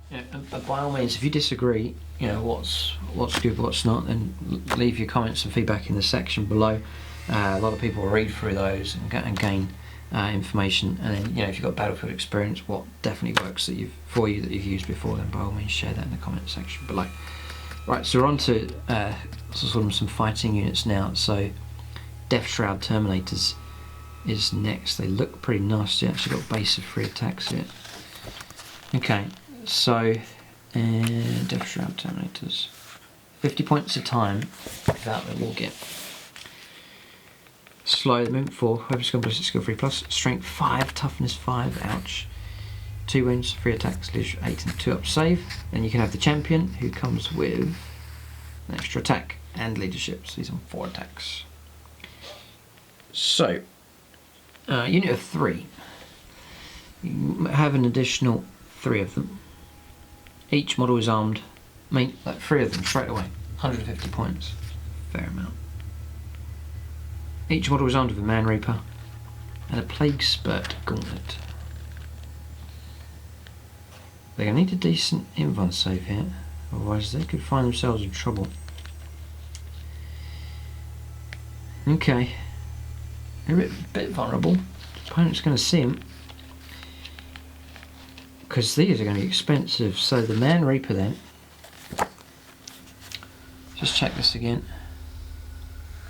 Yeah, but by all means, if you disagree, what's good, what's not, then leave your comments and feedback in the section below. A lot of people will read through those and gain information, and then if you've got battlefield experience, what definitely works that you've used before, then by all means share that in the comment section below. Right, so we're on to sort of some fighting units now. So Death Shroud Terminators is next. They look pretty nasty. Actually got base of 3 attacks here. Okay, so Death Shroud Terminators, 50 points a time without the war gear. Slow, movement 4, weapon skill ballistic skill 3 plus, strength 5, toughness 5, ouch. 2 wounds, 3 attacks, leadership 8 and 2 up save. Then you can have the champion who comes with an extra attack and leadership, so he's on 4 attacks. So, unit of 3, you have an additional 3 of them. Each model is armed, like 3 of them straight away, 150 points, fair amount. Each model is armed with a Man Reaper and a Plague Spurt Gauntlet. They're going to need a decent invuln save here, otherwise they could find themselves in trouble. Okay, they're a bit vulnerable. The opponent's going to see him. because these are going to be expensive. So the Man Reaper then, just check this again,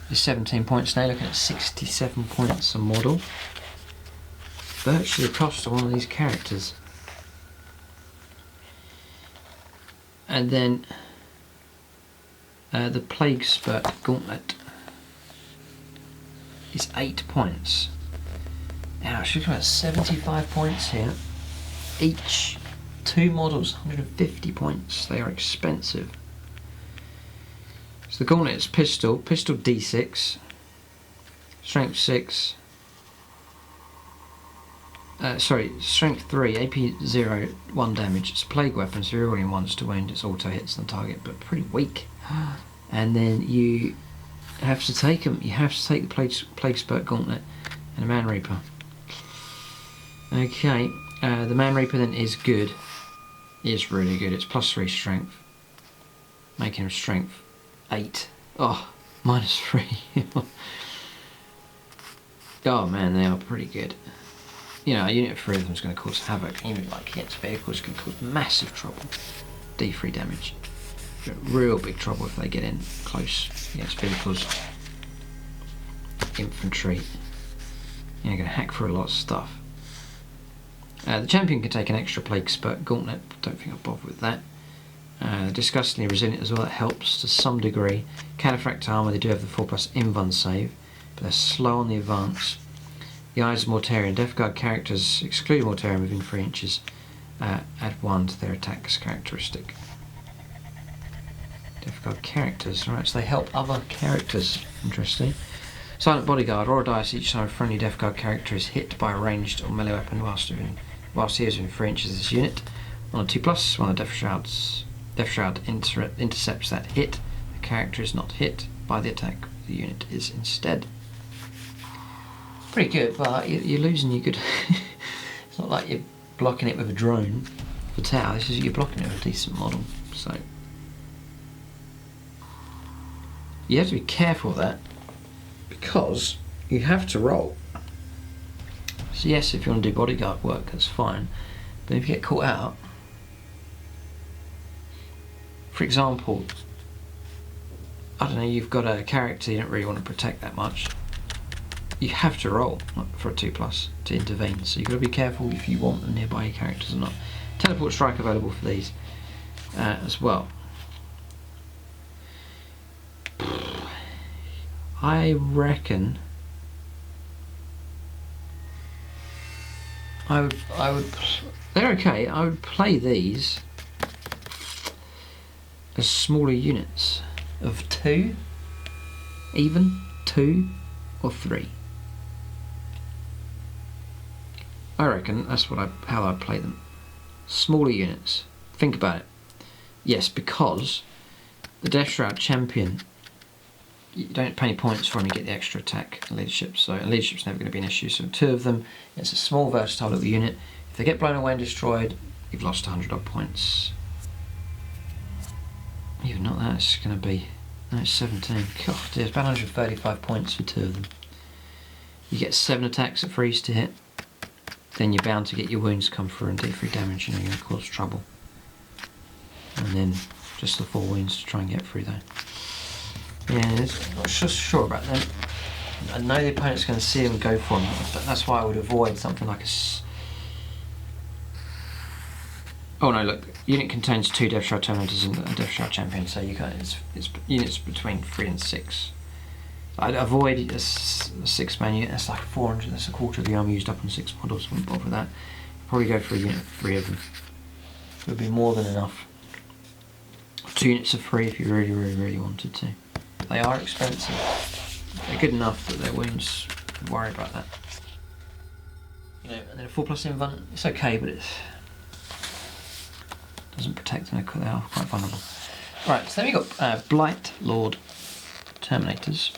is 17 points now, looking at 67 points a model. Virtually the cost of one of these characters. And then the Plague Spurt Gauntlet is 8 points. Now, she's got 75 points here. Each 2 models, 150 points. They are expensive. So the Gauntlet is pistol D6, strength 6. Strength 3, AP 0, 1 damage. It's a plague weapon, so you're rolling once to wound. It's auto hits on target, but pretty weak. And then you have to take them. You have to take the Plague Spurt Gauntlet and a Man Reaper. Okay, the Man Reaper then is good. It's really good. It's +3 strength, making him strength 8. Oh, -3. Oh man, they are pretty good. You know, a unit of 3 of them is going to cause havoc. Even like against vehicles, can cause massive trouble. D3 damage. Real big trouble if they get in close against vehicles. Infantry. You know, going to hack through a lot of stuff. The champion can take an extra Plague Spurt Gauntlet. Don't think I'll bother with that. Disgustingly resilient as well. That helps to some degree. Cataphract armor. They do have the 4+ invuln save, but they're slow on the advance. The Eyes of Mortarion. Death Guard characters, excluding Mortarion within 3 inches, add 1 to their attack's characteristic. Death Guard characters, right, so they help other characters. Interesting. Silent Bodyguard. Roll a dice each time a friendly Death Guard character is hit by a ranged or melee weapon whilst he is within 3 inches of this unit. On a 2+, one of the Death Shroud intercepts that hit. The character is not hit by the attack. The unit is instead. Pretty good, but you're losing your good. It's not like you're blocking it with a drone for tower. This is you're blocking it with a decent model. So you have to be careful of that because you have to roll. So yes, if you want to do bodyguard work, that's fine. But if you get caught out, for example, I don't know, you've got a character you don't really want to protect that much. You have to roll for a 2+ to intervene, so you've got to be careful if you want them nearby your characters or not. Teleport strike available for these as well. I reckon I would they're okay. I would play these as smaller units of 2, even 2 or 3. I reckon that's how I'd play them. Smaller units. Think about it. Yes, because the Death Shroud champion, you don't pay any points for them, you get the extra attack and leadership. So leadership's never going to be an issue. So 2 of them, it's a small versatile little unit. If they get blown away and destroyed, you've lost 100 odd points. Even not that, it's going to be, no, it's 17. God, there's about 135 points for 2 of them. You get 7 attacks at freeze to hit. Then you're bound to get your wounds come through and D3 damage, you're going to cause trouble. And then just the 4 wounds to try and get through though. Yeah, I'm not sure about them. I know the opponent's going to see them and go for them, but that's why I would avoid something like a... Oh no, look, unit contains 2 Death Shroud Terminators and a Death Shroud Champion, so you can, it's units between 3 and 6. I'd avoid a 6-man unit. That's like 400. That's a quarter of the army used up on 6 models. Wouldn't bother with that. Probably go for a unit of 3 of them. It would be more than enough. 2 units of 3 if you really, really, really wanted to. But they are expensive. They're good enough that their wounds would worry about that. You know, and then a 4+ invuln. It's okay, but it doesn't protect them. They are quite vulnerable. Right. So then we got Blight Lord Terminators.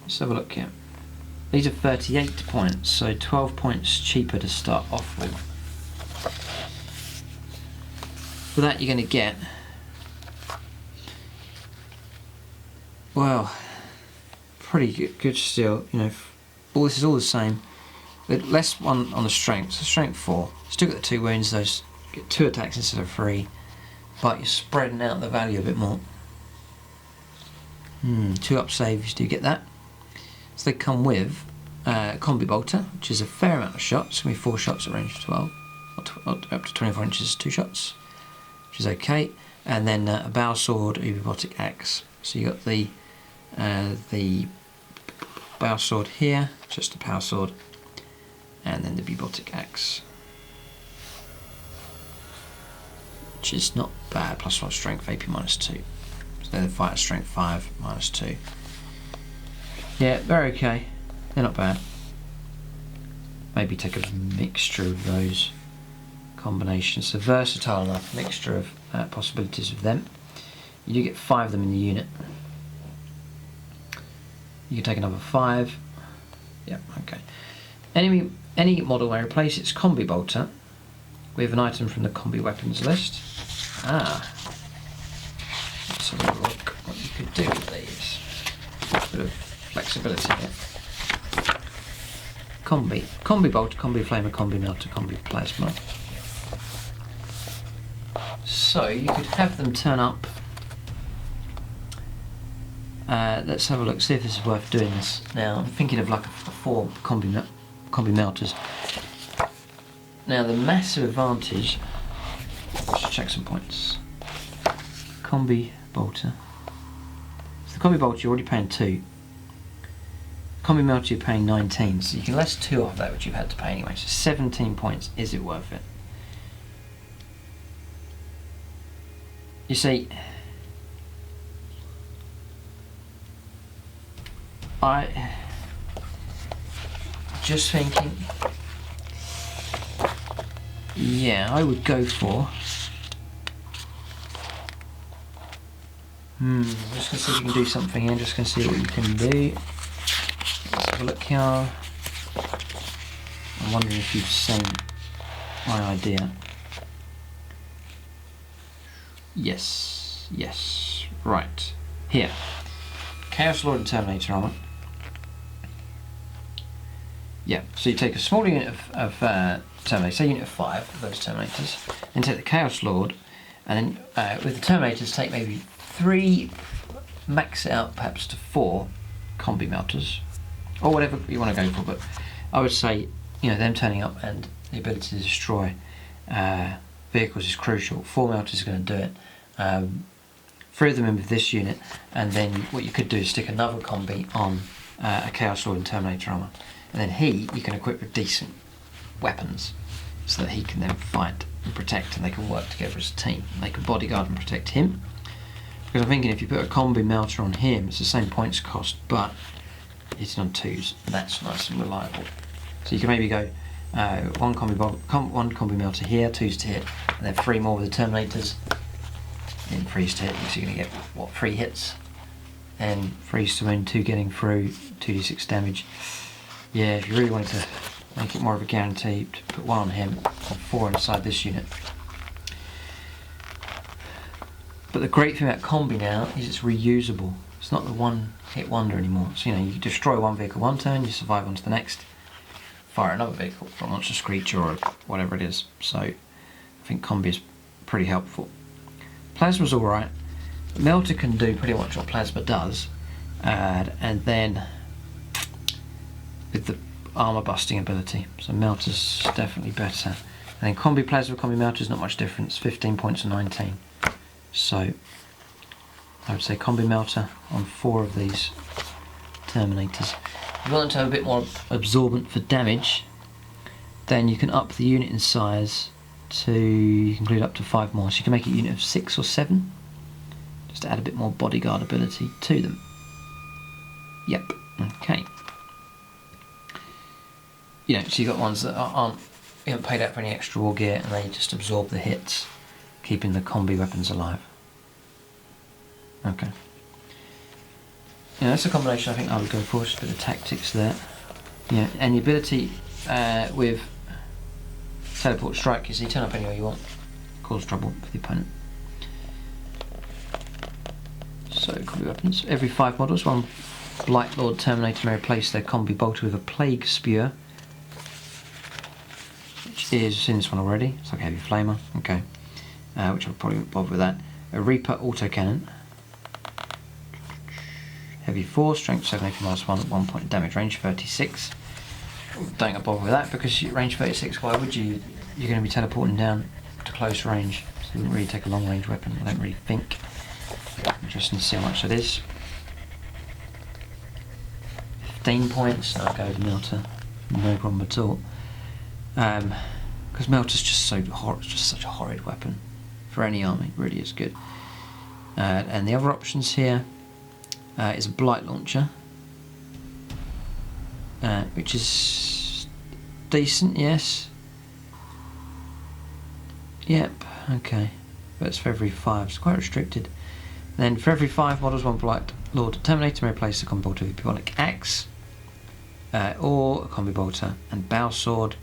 Let's have a look here. These are 38 points, so 12 points cheaper to start off with. For that you're going to get, well, pretty good still, you know, all this is all the same. With less one on the strength, so strength 4. Still got the 2 wounds, those get 2 attacks instead of 3, but you're spreading out the value a bit more. 2 up saves, do you get that? So they come with Combi Bolter, which is a fair amount of shots. It's going to be 4 shots at range of 12, or up to 24 inches, 2 shots, which is okay. And then a Bow Sword, a Robotic Axe. So you got the Bow Sword here, just a Power Sword, and then the Bubotic Axe, which is not bad. +1 strength, AP -2. So they're the fighter strength 5, -2. Yeah, very okay. They're not bad. Maybe take a mixture of those combinations. So versatile enough, mixture of possibilities of them. You do get 5 of them in the unit. You can take another 5. Yep, okay. Any model may replace its Combi Bolter with an item from the Combi Weapons list. Let's have a look what you could do with these. A bit of flexibility here. Combi Bolter, Combi Flamer, Combi Melter, Combi Plasma. So you could have them turn up. Let's have a look, see if this is worth doing this. Now I'm thinking of like a 4 Combi Melters. Now the massive advantage, let's check some points. Combi Bolter. So the Combi Bolter you're already paying 2. Combi Melter you're paying 19, so you can less 2 off that which you've had to pay anyway. So 17 points, is it worth it? You see, I just thinking, yeah, I would go for. I'm just gonna see if you can do something here. I'm just gonna see what you can do. Let's have a look here. I'm wondering if you've seen my idea. Yes, right. Here. Chaos Lord and Terminator armor. Yeah, so you take a small unit of Terminators, say unit of 5 of those Terminators, then take the Chaos Lord, and then with the Terminators take maybe 3, max it out perhaps to 4 Combi Melters, or whatever you want to go for, but I would say, you know, them turning up and the ability to destroy vehicles is crucial. 4 Melters is going to do it. 3 of them in with this unit, and then what you could do is stick another combi on a Chaos Lord and Terminator armor, and then you can equip with decent weapons so that he can then fight and protect, and they can work together as a team. They can bodyguard and protect him, because I'm thinking if you put a Combi Melter on him, it's the same points cost, but it's on 2s, and that's nice and reliable. So you can maybe go one Combi Melter here, 2s to hit, and then 3 more with the Terminators. In 3s to hit, so you're going to get, what, 3 hits, and 3s to win, 2 getting through, 2d6 damage. Yeah, if you really wanted to make it more of a guarantee, to put 1 on him, and 4 inside this unit. But the great thing about Combi now is it's reusable. It's not the one-hit wonder anymore. So, you know, you destroy one vehicle one turn, you survive on to the next, fire another vehicle from a monster screecher or whatever it is. So, I think Combi is pretty helpful. Plasma's alright. Melter can do pretty much what Plasma does, and then with the armor busting ability, so Melter's definitely better. And then Combi Plasma, Combi Melter's not much difference, 15 points and 19. So I would say Combi Melter on 4 of these Terminators. If you want them to have a bit more absorbent for damage, then you can up the unit in size to, you can include up to 5 more, so you can make a unit of 6 or 7, just to add a bit more bodyguard ability to them. Yep, okay. You know, so you've got ones that aren't, you haven't paid out for any extra war gear, and they just absorb the hits, keeping the Combi weapons alive. Okay. Yeah, that's a combination I think I would go for, just a bit of tactics there. Yeah, and the ability with Teleport Strike is you turn up anywhere you want, cause trouble for the opponent. So, Combi weapons. Every 5 models, one Blight Lord Terminator may replace their Combi Bolter with a Plague Spewer is, you've seen this one already, it's like a heavy flamer, okay, which I probably won't bother with that. A Reaper autocannon, heavy 4, strength 7, AP -1, 1 point of damage, range 36. Don't get bothered with that because range 36, why would you? You're going to be teleporting down to close range, so you wouldn't really take a long range weapon, I don't really think. Interesting to see how much it is. 15 points, I'll go with Melter, no problem at all. Because Melter's just so horrid, it's just such a horrid weapon for any army, it really is good. And the other options here is a Blight Launcher, which is decent, yes. Yep, okay. But it's for every 5, it's quite restricted. Then for every 5 models, 1 Blight Lord Terminator may replace the Combi Bolter with a Bionic Axe, or a Combi Bolter and Bow Sword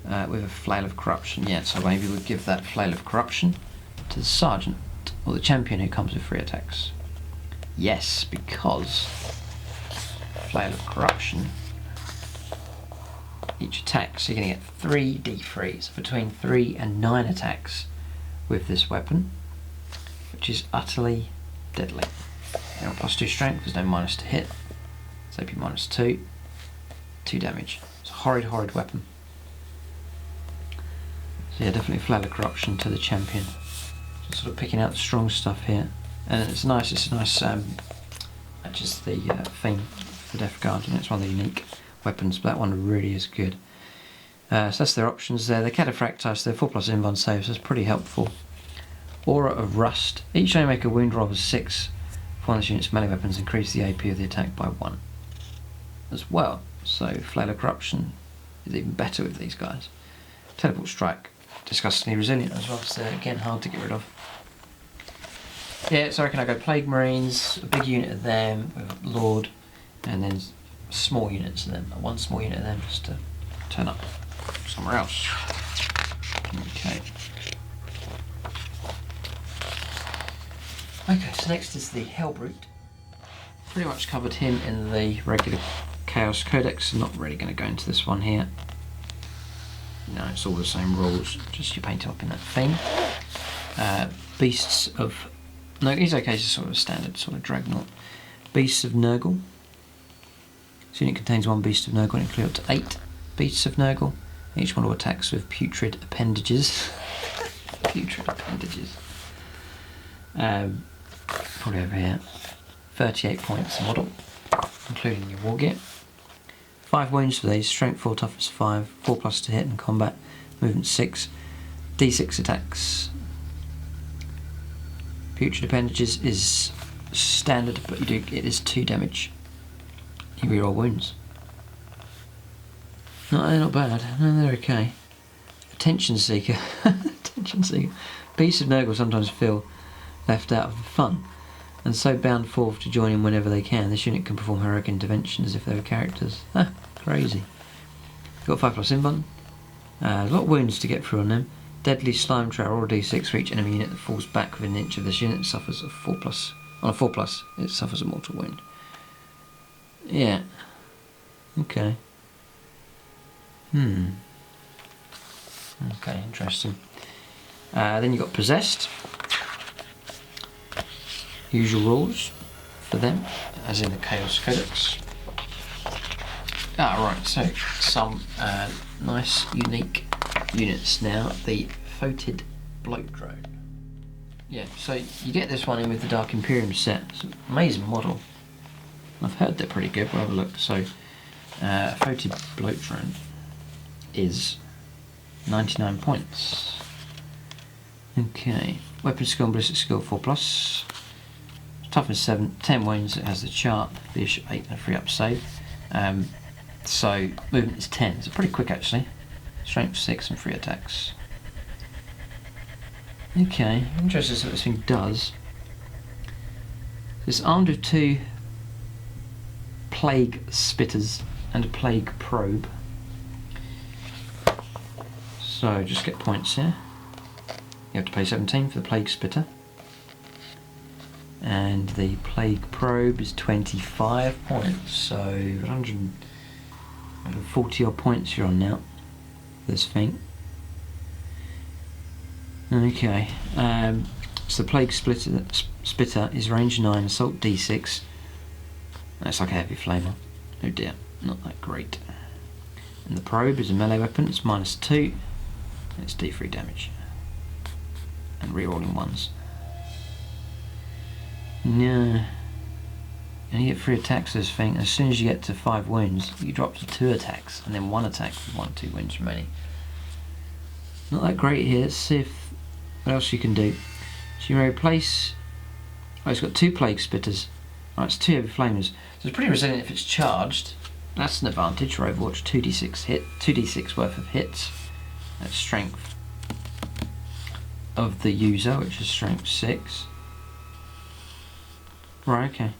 with a Flail of Corruption. Yeah, so maybe we'd give that Flail of Corruption to the Sergeant or the Champion who comes with 3 attacks. Yes, because Flail of Corruption, each attack, so you're going to get 3 D3, so between 3 and 9 attacks with this weapon, which is utterly deadly. Now +2 strength, there's no minus to hit, so AP -2, 2 damage. It's a horrid, horrid weapon. So yeah, definitely Flail of Corruption to the Champion. So sort of picking out the strong stuff here. And it's nice, matches the theme for Death Guard, and it's one of the unique weapons, but that one really is good. So that's their options there. They're Cataphractus, they're 4+ invuln saves, so it's pretty helpful. Aura of Rust. Each time you make a wound roll of 6 for one of the unit's melee weapons, increase the AP of the attack by 1 as well. So Flail of Corruption is even better with these guys. Teleport Strike, disgustingly resilient as well, so again hard to get rid of. Yeah, so I reckon I go Plague Marines, a big unit of them with Lord, and then small units of them, one small unit of them just to turn up somewhere else. Okay. Okay, so next is the Hellbrute. Pretty much covered him in the regular Chaos Codex, I'm not really going to go into this one here. No, it's all the same rules, just you paint him up in that theme. Beasts of... No, he's okay, he's a sort of standard sort of Dreadnought. Beasts of Nurgle. This unit contains 1 Beast of Nurgle and include up to 8 Beasts of Nurgle. Each model attacks with putrid appendages. Putrid appendages. Probably over here. 38 points a model, including your war gear. 5 wounds for these, strength 4, toughness 5, 4+ to hit and combat, movement 6, D6 attacks. Putrid appendages is standard, but it is 2 damage. You reroll wounds. No, they're not bad. No, they're okay. Attention Seeker. Attention Seeker. Beasts of Nurgle sometimes feel left out of the fun, and so bound forth to join in whenever they can. This unit can perform heroic intervention as if they were characters. Ah, crazy. Got 5+ invuln. A lot of wounds to get through on them. Deadly Slime Trowel or D6 for each enemy unit that falls back within an inch of this unit suffers a 4+. On a 4+, it suffers a mortal wound. Yeah. Okay. Okay, interesting. Then you've got Possessed. Usual rules for them, as in the Chaos Codex. Right, so some nice, unique units now. The Putrid Bloat Drone. Yeah, so you get this one in with the Dark Imperium set. It's an amazing model. I've heard they're pretty good, we'll have a look. So, Putrid Bloat Drone is 99 points. Okay, Weapon Skill and Ballistic Skill 4+. Toughness 7, 10 wounds, it has the chart, Bishop 8 and a 3+ save. So, movement is 10, so pretty quick actually. Strength 6 and 3 attacks. Okay, I'm interested to see what this thing does. It's armed with 2 Plague Spitters and a Plague Probe. So, just get points here. You have to pay 17 for the Plague Spitter. And the Plague Probe is 25 points, so 140 odd points you're on now. This thing. Okay, so the Plague Spitter is range 9, assault D6. That's like a heavy flamer. Oh dear, not that great. And the Probe is a melee weapon, it's -2, and it's D3 damage. And rerolling ones. No. And you get 3 attacks this thing, and as soon as you get to 5 wounds, you drop to 2 attacks, and then 1 attack with 1 or 2 wounds remaining. Not that great here. Let's see what else you can do. So you may replace... Oh, it's got 2 Plague Spitters. Oh, it's 2 Heavy Flamers. So it's pretty resilient if it's charged. That's an advantage for Overwatch. 2d6 worth of hits. That's strength of the user, which is strength 6. Right, okay.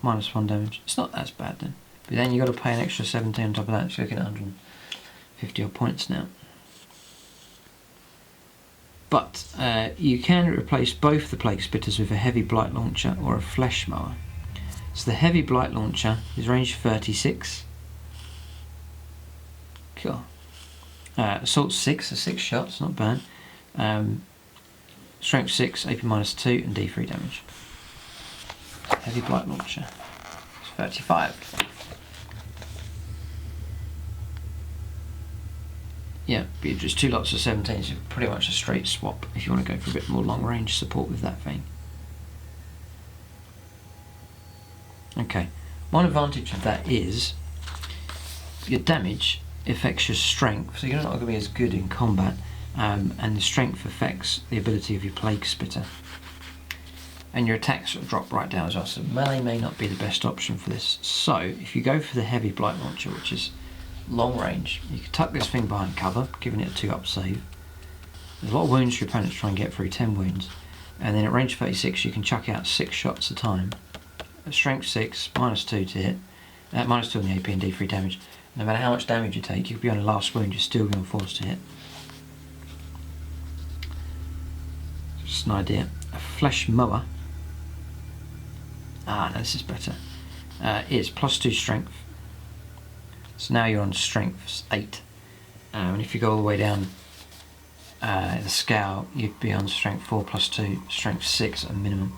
-1 damage. It's not as bad then. But then you've got to pay an extra 17 on top of that, so you're looking at 150 odd points now. But you can replace both the Plague Spitters with a heavy Blight Launcher or a Flesh Mower. So the heavy Blight Launcher is range 36. Cool. Assault 6, so 6 shots, not bad. Strength 6, AP -2, and D3 damage. Heavy Blight Launcher. It's 35. Yeah, but just 2 lots of 17s, so pretty much a straight swap if you want to go for a bit more long range support with that thing. Okay, one advantage of that is your damage affects your strength, so you're not going to be as good in combat, and the strength affects the ability of your Plague Spitter. And your attacks will drop right down as well, so melee may not be the best option for this. So if you go for the heavy Blight Launcher, which is long range, you can tuck this thing behind cover, giving it a 2-up save. There's a lot of wounds for your opponent to try and get through, 10 wounds. And then at range 36 you can chuck out 6 shots a time. At strength 6, -2 to hit, -2 on the AP and D3 damage. No matter how much damage you take, you'll be on the last wound, you're still going to force to hit. Just an idea. A Flesh Mower. No, this is better. Is +2 strength. So now you're on strength 8. And if you go all the way down the scale, you'd be on strength 4 +2, strength 6 at a minimum.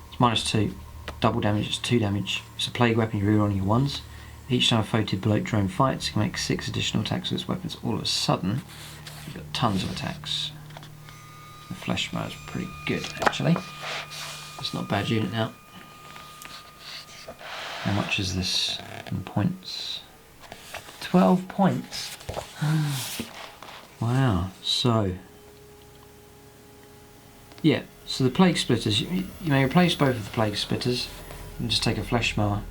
It's -2, double damage, it's 2 damage. It's a plague weapon, you reroll on your ones. Each time a foe to below drone fights, you can make 6 additional attacks with its weapons. All of a sudden, you've got tons of attacks. The Flesh Mower is pretty good, actually. It's not a bad unit now. How much is this in points? 12 points. Wow. So, yeah. So the Plague Splitters, you may replace both of the Plague Splitters and just take a Flesh Mower.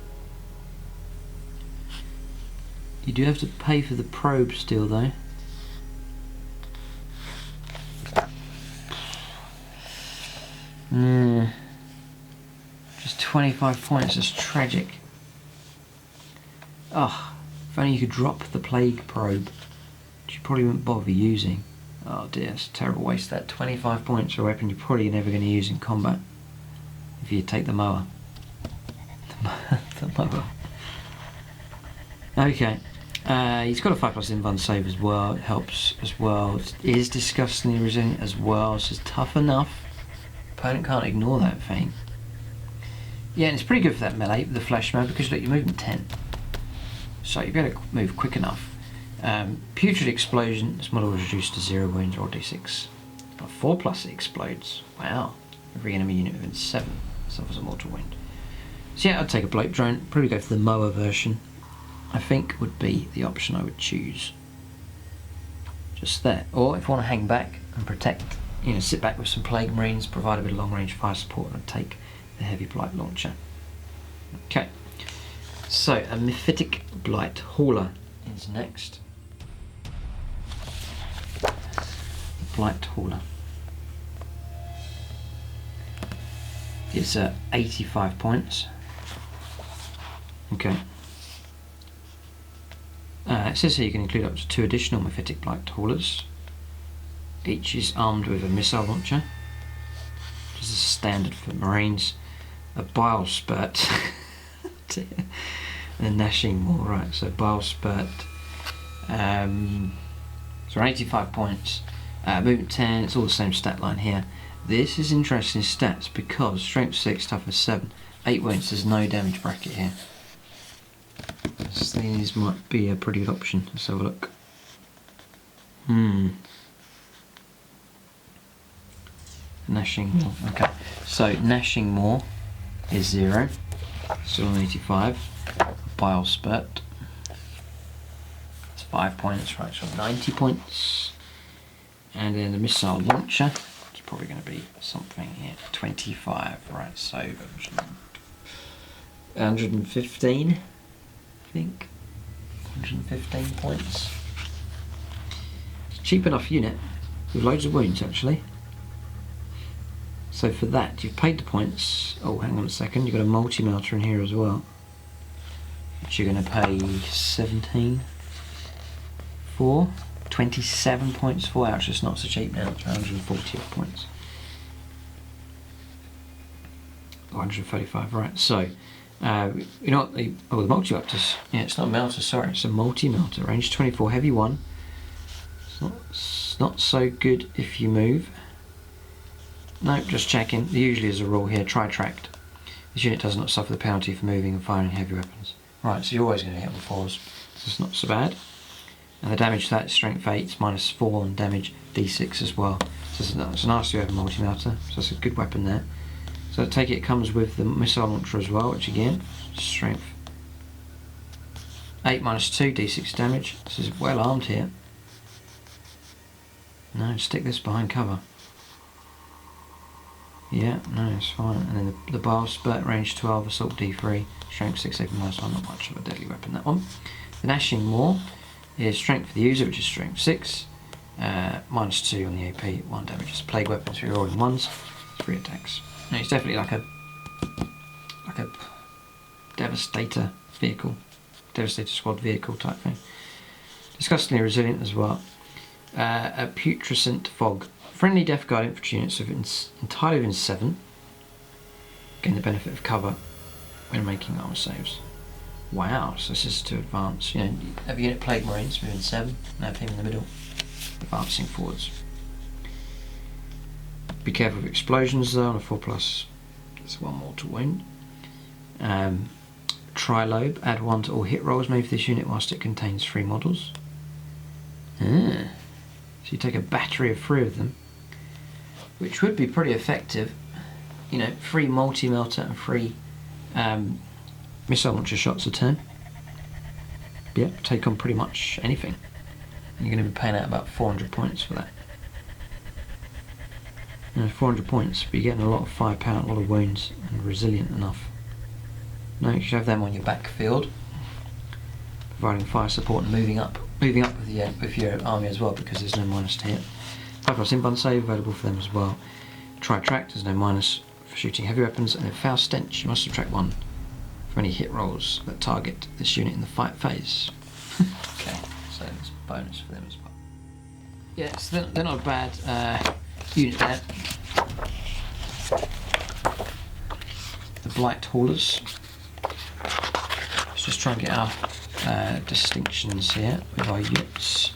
You do have to pay for the probe still, though. Just 25 points, that's tragic. Oh, if only you could drop the Plague Probe, which you probably wouldn't bother using. Oh dear, it's a terrible waste. That 25 points for a weapon you're probably never going to use in combat if you take the mower. The mower. Okay, he's got a 5+ invuln save as well. It helps as well. It is disgustingly resilient as well, so it's tough enough. Opponent can't ignore that thing. Yeah, and it's pretty good for that melee, the Flesh Mower, because look, you're moving 10. So you'll be able to move quick enough. Putrid Explosion, this model is reduced to 0 wounds or D6. But 4+ it explodes. Wow. Every enemy unit within 7 suffers a mortal wound. So yeah, I'd take a Bloat Drone, probably go for the mower version. I think would be the option I would choose. Just there. Or if you want to hang back and protect, you know, sit back with some Plague Marines, provide a bit of long range fire support, and take the heavy Blight Launcher. Okay. So a Mephitic Blight Hauler is next. The Blight Hauler is 85 points. Okay. It says here you can include up to 2 additional Mephitic Blight Haulers. Each is armed with a missile launcher, which is a standard for Marines, a Bile Spurt, and a Gnashing Maw. Right, so Bile Spurt. So 85 points. Movement 10, it's all the same stat line here. This is interesting stats because strength 6, toughness 7, 8 wounds, there's no damage bracket here. So these might be a pretty good option. Let's have a look. Gnashing more. Okay, so gnashing more is 0, still on 85. Bile spurt. That's 5 points, right? So 90 points. And then the missile launcher. It's probably going to be something here. 25, right? So 115, I think. 115 points. It's a cheap enough unit with loads of wounds, actually. So for that, you've paid the points. Oh, hang on a second. You've got a multi-melter in here as well, which you're going to pay 17 for. 27 points for. Actually, it's not so cheap now. It's 140 points. 135, right. So, you know what the multi-melters. Yeah, it's not a melter, sorry. It's a multi-melter. Range 24, heavy 1. It's not so good if you move. No, just checking. Usually as a rule here, try tracked. This unit does not suffer the penalty for moving and firing heavy weapons. Right, so you're always going to hit on 4s. So it's not so bad. And the damage to that is strength 8, it's -4 on damage, d6 as well. So it's a nice to have a multi-melter, so that's a good weapon there. So I take it comes with the missile launcher as well, which again, strength 8 -2, d6 damage. This is well armed here. No, stick this behind cover. Yeah, no, it's fine. And then the bile spurt, range 12, assault d3, strength 6, even -1, not much of a deadly weapon, that one. The gnashing more is strength for the user, which is strength 6, -2 on the AP, 1 damage. It's a plague weapon, so you're rolling 1s, 3 attacks. No, it's definitely like a Devastator vehicle, Devastator squad vehicle type thing. Disgustingly resilient as well. A Putrescent fog. Friendly Death Guard infantry units of entirely within 7 gain the benefit of cover when making armor saves. Wow, so this is to advance. You know, have a unit Plague Marines within 7, and have him in the middle, advancing forwards. Be careful of explosions though, on a 4+, there's 1 more to wound. Trilobe, add 1 to all hit rolls made for this unit whilst it contains 3 models. So you take a battery of 3 of them, which would be pretty effective. You know, 3 multi-melter and 3 missile launcher shots a turn. Yeah, take on pretty much anything. And you're going to be paying out about 400 points for that. You know, 400 points, but you're getting a lot of firepower, a lot of wounds, and resilient enough. No, you should have them on your backfield, providing fire support and moving up with your army as well, because there's no minus to hit. 5+ inbun save available for them as well. Try track, there's no minus for shooting heavy weapons, and then foul stench, you must subtract 1 for any hit rolls that target this unit in the fight phase. Okay, so there's a bonus for them as well. Yeah, so they're not a bad unit there. The Blight Haulers. Let's just try and get our distinctions here with our units.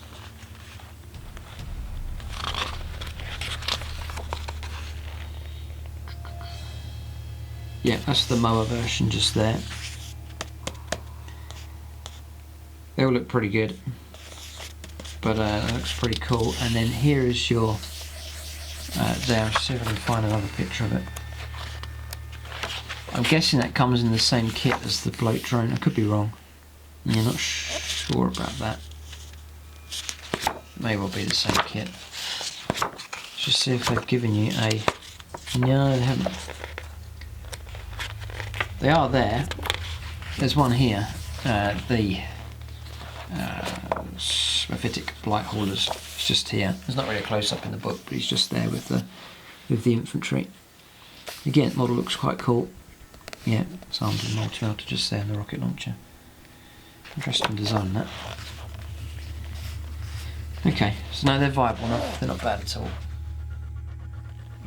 Yeah, that's the Moa version just there. They all look pretty good, but that looks pretty cool. And then here is your there. I'll see if I can find another picture of it. I'm guessing that comes in the same kit as the bloat drone. I could be wrong. Yeah, not sure about that. May well be the same kit. Let's just see if they've given you a... No, they haven't. They are there. There's one here. The Mephitic Blight Haulers. It's just here. There's not really a close-up in the book, but he's just there with the infantry. Again, the model looks quite cool. Yeah, it's armed with multi-melter just there in the rocket launcher. Interesting design, that. Okay, so no, they're viable enough. They're not bad at all.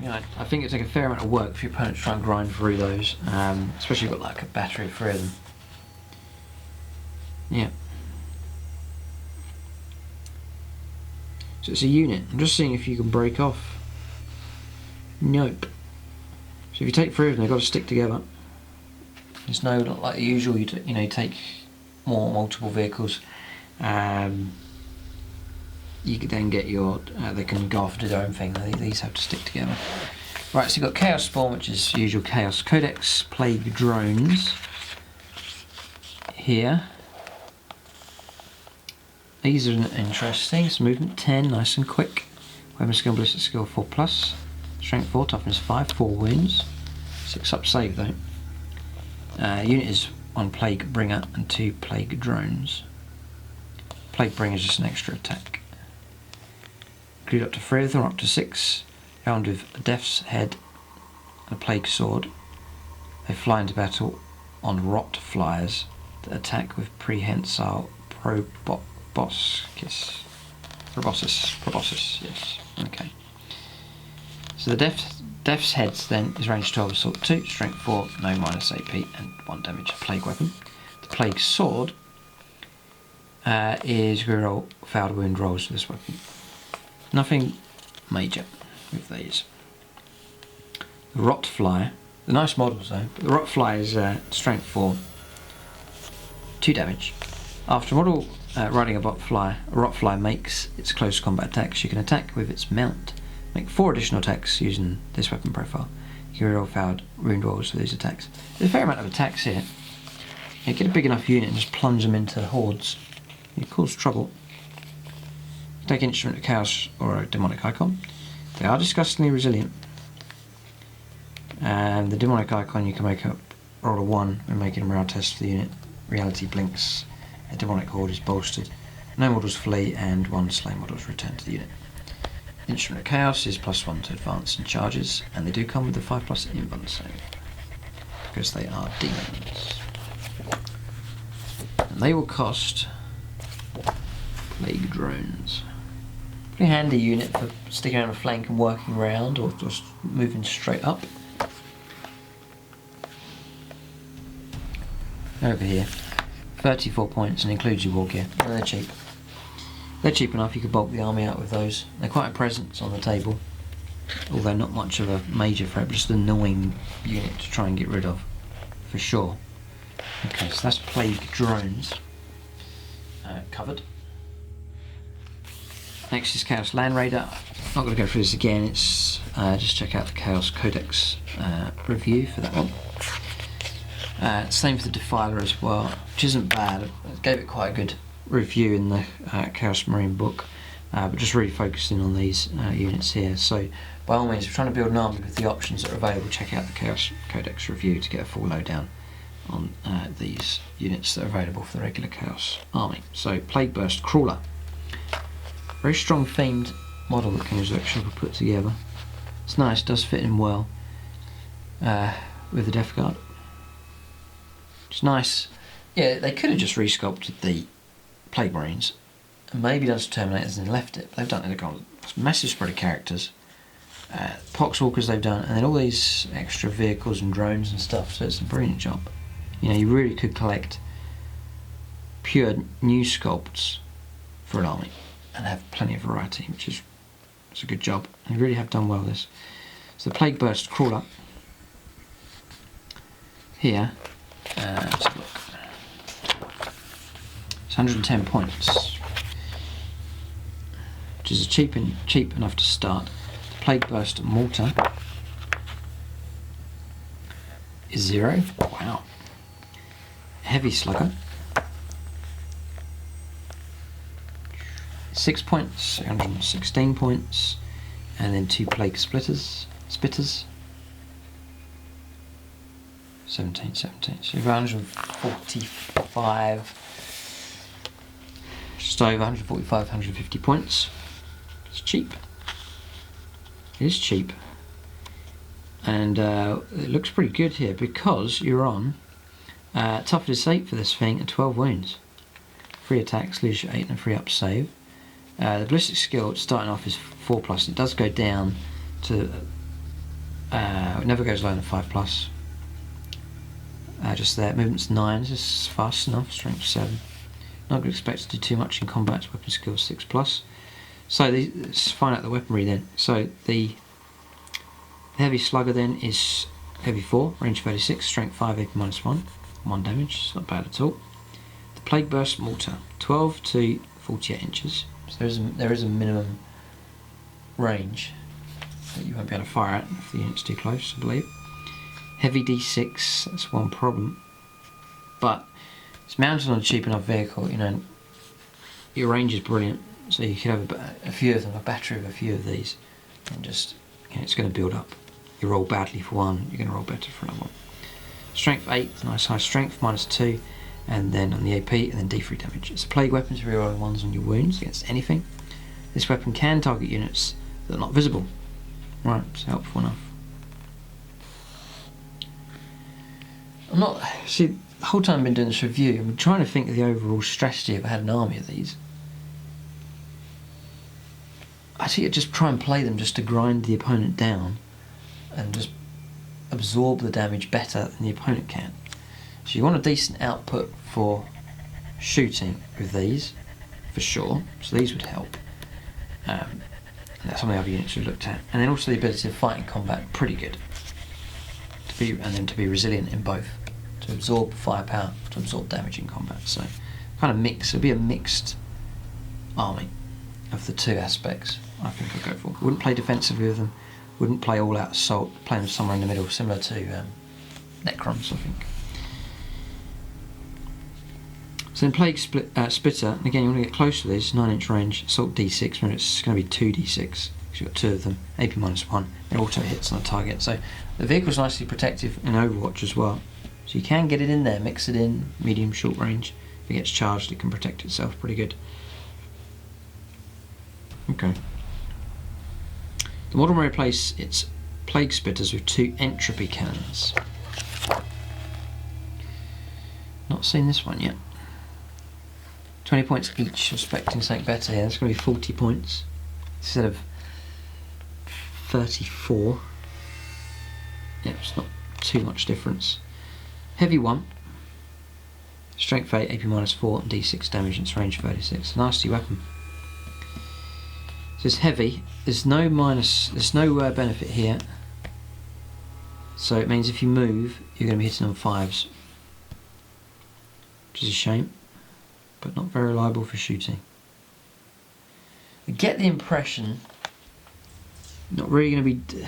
You know, I think it'd take a fair amount of work for your opponent to try and grind through those, especially if you've got like a battery of 3 of them. Yeah. So it's a unit. I'm just seeing if you can break off. Nope. So if you take 3 of them, they've got to stick together. There's no, not like the usual, you take multiple vehicles. You could then get your, they can go off and do their own thing. These have to stick together. Right, so you've got Chaos Spawn, which is usual Chaos Codex, Plague Drones here. These are interesting. It's movement 10, nice and quick. Weapon skill, ballistic skill 4+, strength 4, toughness 5, 4 wounds, 6 up save though. Unit is 1 Plague Bringer and 2 Plague Drones. Plague Bringer is just an extra attack. Include up to 3 of them, up to 6. Armed with a Death's Head and a Plague Sword. They fly into battle on Rot Flyers that attack with Prehensile Proboscis, yes. Okay. So the Death's Heads then is range 12, assault 2, strength 4, no minus AP and 1 damage, plague weapon. The Plague Sword is reroll fouled wound rolls for this weapon. Nothing major with these. The Rot Fly, the nice models though, but the Rot Fly is strength 4, 2 damage. After a model riding a Rot Fly makes its close combat attacks, you can attack with its mount. Make 4 additional attacks using this weapon profile. You can reroll fouled wound rolls for these attacks. There's a fair amount of attacks here. You get a big enough unit and just plunge them into hordes. You cause trouble. Take an instrument of chaos or a demonic icon. They are disgustingly resilient. And the demonic icon you can make a roll of 1 when making a morale test for the unit. Reality blinks. A demonic horde is bolstered. No models flee and 1 slain model is returned to the unit. Instrument of Chaos is +1 to advance and charges, and they do come with the 5+ invuln save because they are demons. And they will cost Plague Drones. Pretty handy unit for sticking around a flank and working around, or just moving straight up. Over here, 34 points and includes your war gear, and they're cheap. They're cheap enough, you could bulk the army out with those. They're quite a presence on the table, although not much of a major threat, but just an annoying unit to try and get rid of, for sure. Okay, so that's Plague Drones covered. Next is Chaos Land Raider. Not going to go through this again, it's just check out the Chaos Codex review for that one. Same for the Defiler as well, which isn't bad. I gave it quite a good review in the Chaos Marine book, but just really focusing on these units here. So by all means, if you're trying to build an army with the options that are available, check out the Chaos Codex review to get a full lowdown on these units that are available for the regular Chaos army. So Plague Burst Crawler, very strong themed model that Games Workshop have put together. It's nice, does fit in well with the Death Guard. It's nice. Yeah, they could have just resculpted the Plague Marines and maybe done some Terminators and left it, but they've done it. They've got a massive spread of characters, Poxwalkers they've done, and then all these extra vehicles and drones and stuff, so it's a brilliant job. You know, you really could collect pure new sculpts for an army and have plenty of variety, which is a good job. They really have done well this. So the Plague Burst Crawler here, let's have a look. It's 110 points, which is cheap enough to start. The Plague Burst Mortar is 0. Wow. Heavy Slugger, 6 points, 116 points, and then 2 Plague Spitters, 17, so 145, just over 145, 150 points. It's cheap. It is cheap, and it looks pretty good here because you're on toughness 8 for this thing and 12 wounds. 3 attacks, leadership 8 and 3 up save. The ballistic skill starting off is 4+. It does go down to it never goes lower than 5+. Just there. Movement's 9. This is fast enough. Strength 7. Not going to expect to do too much in combat. Weapon skill 6+. So let's find out the weaponry then. So the heavy slugger then is heavy 4, range 36, strength 5, AP -1, 1 damage. It's not bad at all. The plague burst mortar, 12 to 48 inches. So there is a minimum range that you won't be able to fire at if the unit's too close, I believe. Heavy D6, that's one problem, but it's mounted on a cheap enough vehicle. You know, your range is brilliant, so you could have a few of them, a battery of a few of these, and just, you know, it's going to build up. You roll badly for one, you're going to roll better for another one. Strength 8, nice high strength, -2, and then on the AP, and then D3 damage. It's a plague weapon to reroll 1s on your wounds against anything. This weapon can target units that are not visible. Right, it's helpful enough. See, the whole time I've been doing this review, I'm trying to think of the overall strategy if I had an army of these. I think I'd just try and play them just to grind the opponent down and just absorb the damage better than the opponent can. So you want a decent output for shooting with these, for sure, so these would help. That's some of the other units we've looked at. And then also the ability to fight in combat, pretty good. And then to be resilient in both, to absorb firepower, to absorb damage in combat. So kind of mix, it'll be a mixed army of the two aspects I think I'd go for. Wouldn't play defensively with them, wouldn't play all out assault, play them somewhere in the middle, similar to Necrons, I think. So then Plague Splitter, and again you want to get close to this, 9-inch range, assault D6, when it's going to be 2d6, because you've got 2 of them, AP -1, and auto hits on the target. So the vehicle's nicely protective in Overwatch as well. So you can get it in there, mix it in, medium, short range. If it gets charged, it can protect itself pretty good. Okay. The model may replace its Plague Splitters with 2 Entropy Cannons. Not seen this one yet. 20 points each, expecting something better here. It's going to be 40 points instead of 34. Yeah, it's not too much difference. Heavy 1, strength 8, AP -4, and D6 damage, and its range 36. Nasty weapon. So it's heavy. There's no benefit here. So it means if you move, you're going to be hitting on 5s, which is a shame, but not very reliable for shooting. I get the impression not really going to be.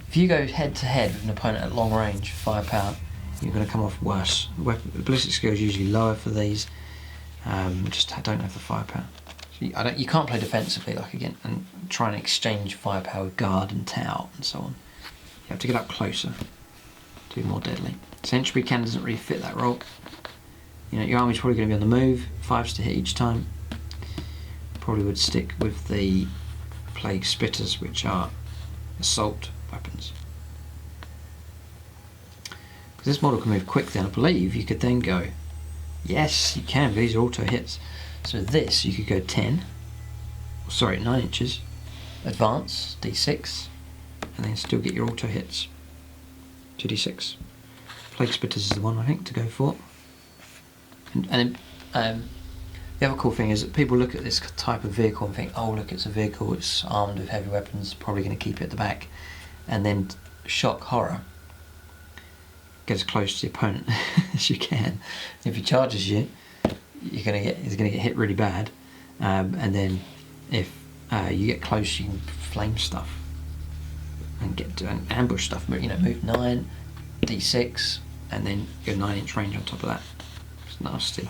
If you go head to head with an opponent at long range, firepower, you're going to come off worse. The ballistic skill is usually lower for these. Just don't have the firepower. So you can't play defensively like again and try and exchange firepower with guard and Tau and so on. You have to get up closer to be more deadly. So Entropy Cannon doesn't really fit that role. You know, your army's probably going to be on the move, 5s to hit each time. Probably would stick with the Plague Splitters, which are assault weapons. Because this model can move quick then, I believe you could then go, yes you can, these are auto hits. So this, you could go 10, sorry 9 inches, advance, D6, and then still get your auto hits, 2d6. Plague Splitters is the one I think to go for. And the other cool thing is that people look at this type of vehicle and think, oh look, it's a vehicle, it's armed with heavy weapons, probably going to keep it at the back, and then shock horror, get as close to the opponent as you can. If he charges you, he's going to get hit really bad, and then if you get close, you can flame stuff and get to ambush stuff. You know, move 9, d6, and then go 9-inch range on top of that. It's nasty.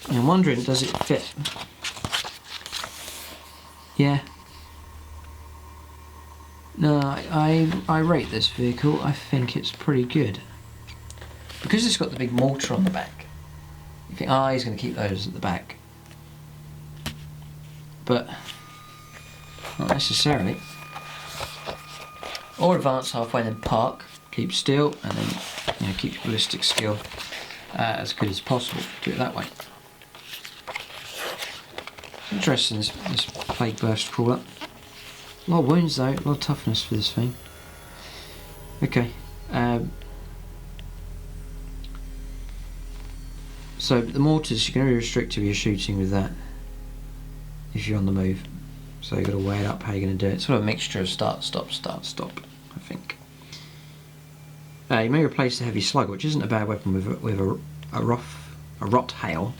I'm wondering, does it fit? Yeah. No, I rate this vehicle. I think it's pretty good. Because it's got the big mortar on the back, you think, he's going to keep those at the back. But not necessarily. Or advance halfway and then park, keep still, and then keep your ballistic skill as good as possible. Do it that way. Interesting, this Plague Burst Crawler. A lot of wounds though, a lot of toughness for this thing. So So the mortars, you're going to be restricted if you're shooting with that if you're on the move. So you've got to weigh it up how you're going to do it. Sort of a mixture of start, stop, I think. You may replace the heavy slugger, which isn't a bad weapon, with a rot hail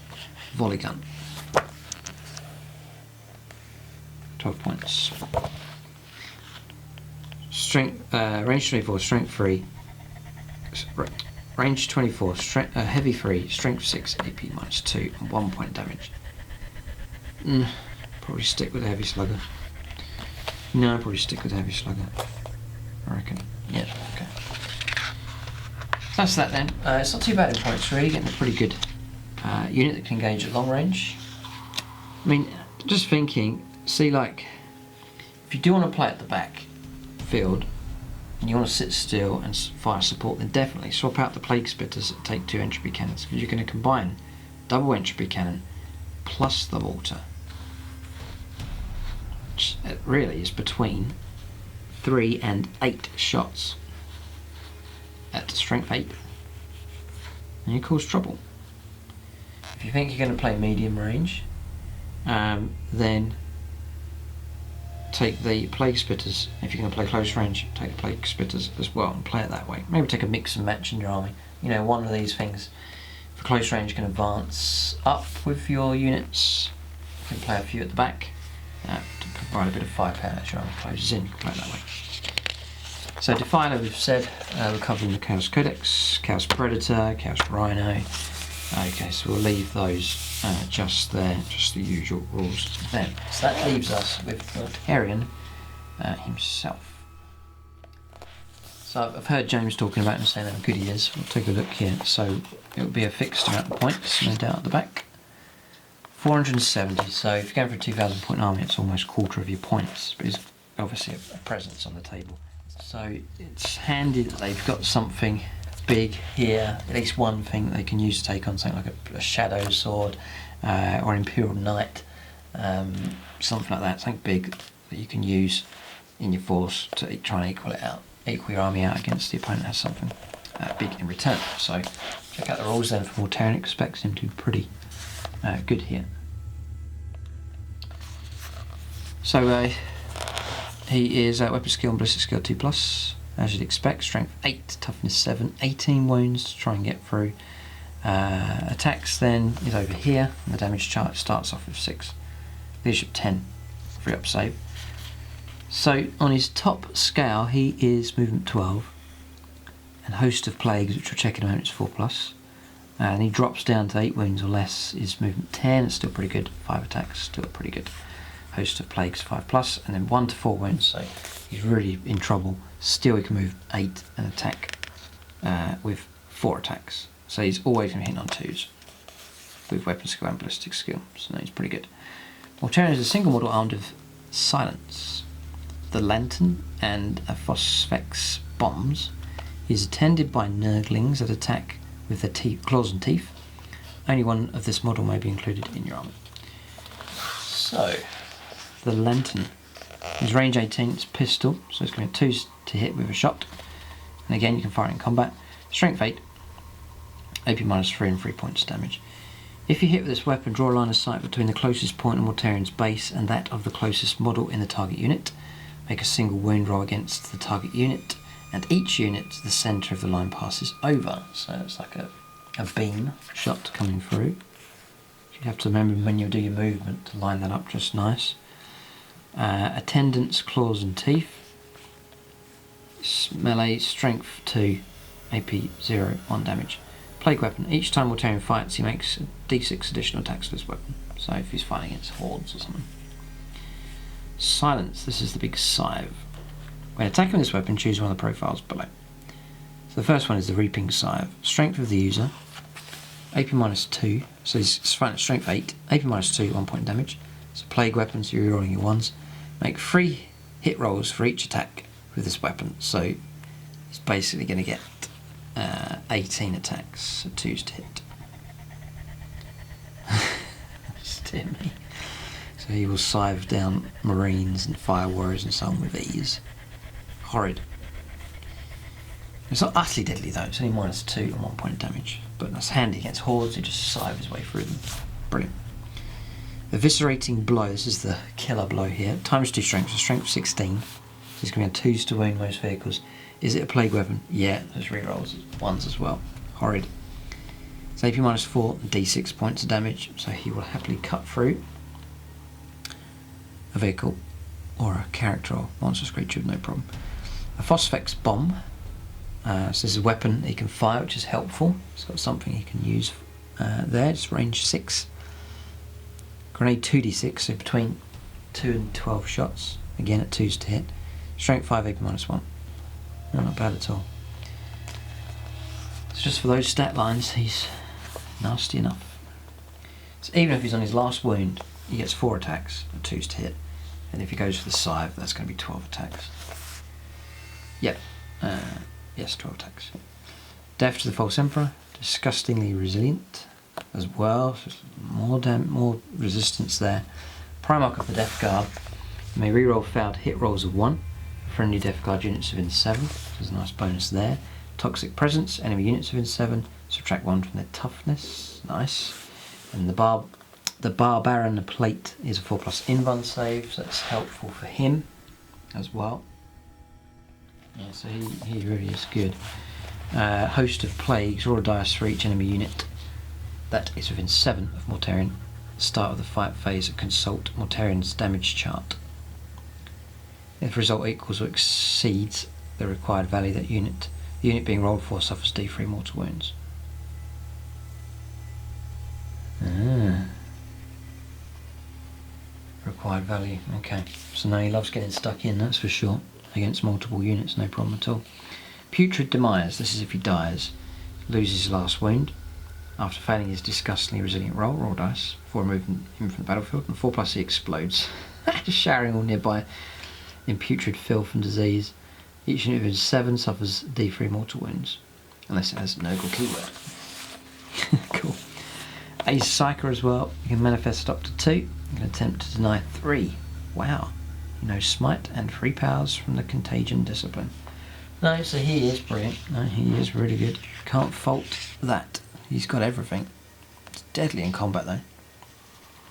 volley gun. 12 points. Strength, range 24, strength 3. Range 24, heavy 3, strength 6, AP -2, and 1 point damage. Probably stick with the heavy slugger. No, probably stick with the heavy slugger. I reckon. Yeah, okay. That's that then. It's not too bad in points really, getting a pretty good unit that can engage at long range. I mean, just thinking, see, like, if you do want to play at the back field and you want to sit still and fire support, then definitely swap out the Plague Spitters that take 2 entropy cannons, because you're going to combine double entropy cannon plus the mortar, which really is between 3 and 8 shots at strength 8, and you cause trouble. If you think you're going to play medium range, then take the Plague Spitters. If you're going to play close range, take the Plague Spitters as well and play it that way. Maybe take a mix and match in your army. You know, one of these things for close range can advance up with your units. You can play a few at the back to provide a bit of firepower as your army closes in. You can play it that way. So Defiler, we've said, we're covering the Chaos Codex, Chaos Predator, Chaos Rhino. Okay, so we'll leave those just there, just the usual rules then. So that leaves us with Mortarion himself. So I've heard James talking about him, saying how good he is. We'll take a look here. So it will be a fixed amount of points, no doubt at the back. 470, so if you're going for a 2,000 point army, it's almost a quarter of your points, but it's obviously a presence on the table. So it's handy that they've got something big here, at least one thing that they can use to take on something like a Shadow Sword or an Imperial Knight, something like that, something big that you can use in your force to try and equal your army out against the opponent has something big in return. So check out the rules then for Mortarion. Expects him to be pretty good here. So he is weapon skill and ballistic skill 2+, as you'd expect. Strength 8, toughness 7, 18 wounds to try and get through. Attacks then is over here, and the damage chart starts off with 6. Leadership 10, free up save. So on his top scale, he is movement 12, and Host of Plagues, which we'll check in a moment, is 4+. And he drops down to 8 wounds or less, is movement 10, it's still pretty good. 5 attacks, still pretty good. Host of Plagues 5+, and then 1 to 4 wounds, so he's really in trouble. Still he can move 8 and attack with 4 attacks. So he's always going to hit on 2s with weapon skill and ballistic skill, so he's pretty good. Mortarion is a single model armed with Silence, the Lantern, and a Phosphex bombs. He's attended by Nerdlings that attack with their claws and teeth. Only one of this model may be included in your army. So, the Lantern. His range 18, it's pistol, so it's going to be 2s to hit with a shot. And again, you can fire it in combat. Strength 8, AP -3 and 3 points damage. If you hit with this weapon, draw a line of sight between the closest point of Mortarion's base and that of the closest model in the target unit. Make a single wound roll against the target unit, and each unit the centre of the line passes over. So it's like a beam shot coming through. You have to remember when you do your movement to line that up just nice. Attendants, claws and teeth. Melee, strength 2, AP 0, 1 damage. Plague weapon. Each time Mortarion fights, he makes d6 additional attacks with this weapon. So if he's fighting against hordes or something. Silence. This is the big scythe. When attacking this weapon, choose one of the profiles below. So the first one is the Reaping Scythe. Strength of the user, AP -2. So he's fighting at strength 8. AP -2, 1 point damage. It's a plague weapon, so you're rolling your 1s. Make 3 hit rolls for each attack with this weapon. So he's basically going to get 18 attacks, so 2s to hit. Dear me. So he will scythe down Marines and Fire Warriors and so on with ease. Horrid. It's not utterly deadly though, it's only -2 and 1 point of damage. But that's handy against hordes, he just scythe his way through them. Brilliant. Eviscerating Blow, this is the killer blow here. -2 strength, so strength 16. So he's going to be on 2s to wound most vehicles. Is it a plague weapon? Yeah, there's rerolls, 1s as well. Horrid. It's AP -4, D6 points of damage, so he will happily cut through a vehicle or a character or monstrous creature with no problem. A Phosphex Bomb. So this is a weapon he can fire, which is helpful. It's got something he can use there. It's range 6. Grenade 2d6, so between 2 and 12 shots. Again at 2s to hit. Strength 5, AP -1. No, not bad at all. So just for those stat lines, he's nasty enough. So even if he's on his last wound, he gets 4 attacks at 2s to hit. And if he goes for the scythe, that's going to be 12 attacks. Yep. Yes, 12 attacks. Death to the False Emperor. Disgustingly resilient as well. So more resistance there. Primarch of the Death Guard. You may reroll failed hit rolls of 1. Friendly Death Guard units within 7. So there's a nice bonus there. Toxic Presence. Enemy units within 7. Subtract 1 from their toughness. Nice. And the Barbaran Plate is a 4+ invuln save, so that's helpful for him as well. Yeah, so he really is good. Host of Plagues, roll a dice for each enemy unit that is within 7 of Mortarion. Start of the fight phase, consult Mortarion's damage chart. If the result equals or exceeds the required value, the unit being rolled for suffers D3 mortal wounds. Required value, okay. So now he loves getting stuck in, that's for sure. Against multiple units, no problem at all. Putrid Demeyers, this is if he dies. Loses his last wound. After failing his disgustingly resilient roll dice, before removing him from the battlefield, and 4+ he explodes. Showering all nearby in putrid filth and disease. Each unit within 7 suffers D3 mortal wounds. Unless it has an Nurgle keyword. Cool. A Psyker as well. You can manifest up to 2. You can attempt to deny 3. Wow. You know Smite and 3 powers from the Contagion discipline. No, so he is brilliant. No, he is really good. Can't fault that. He's got everything. It's deadly in combat though.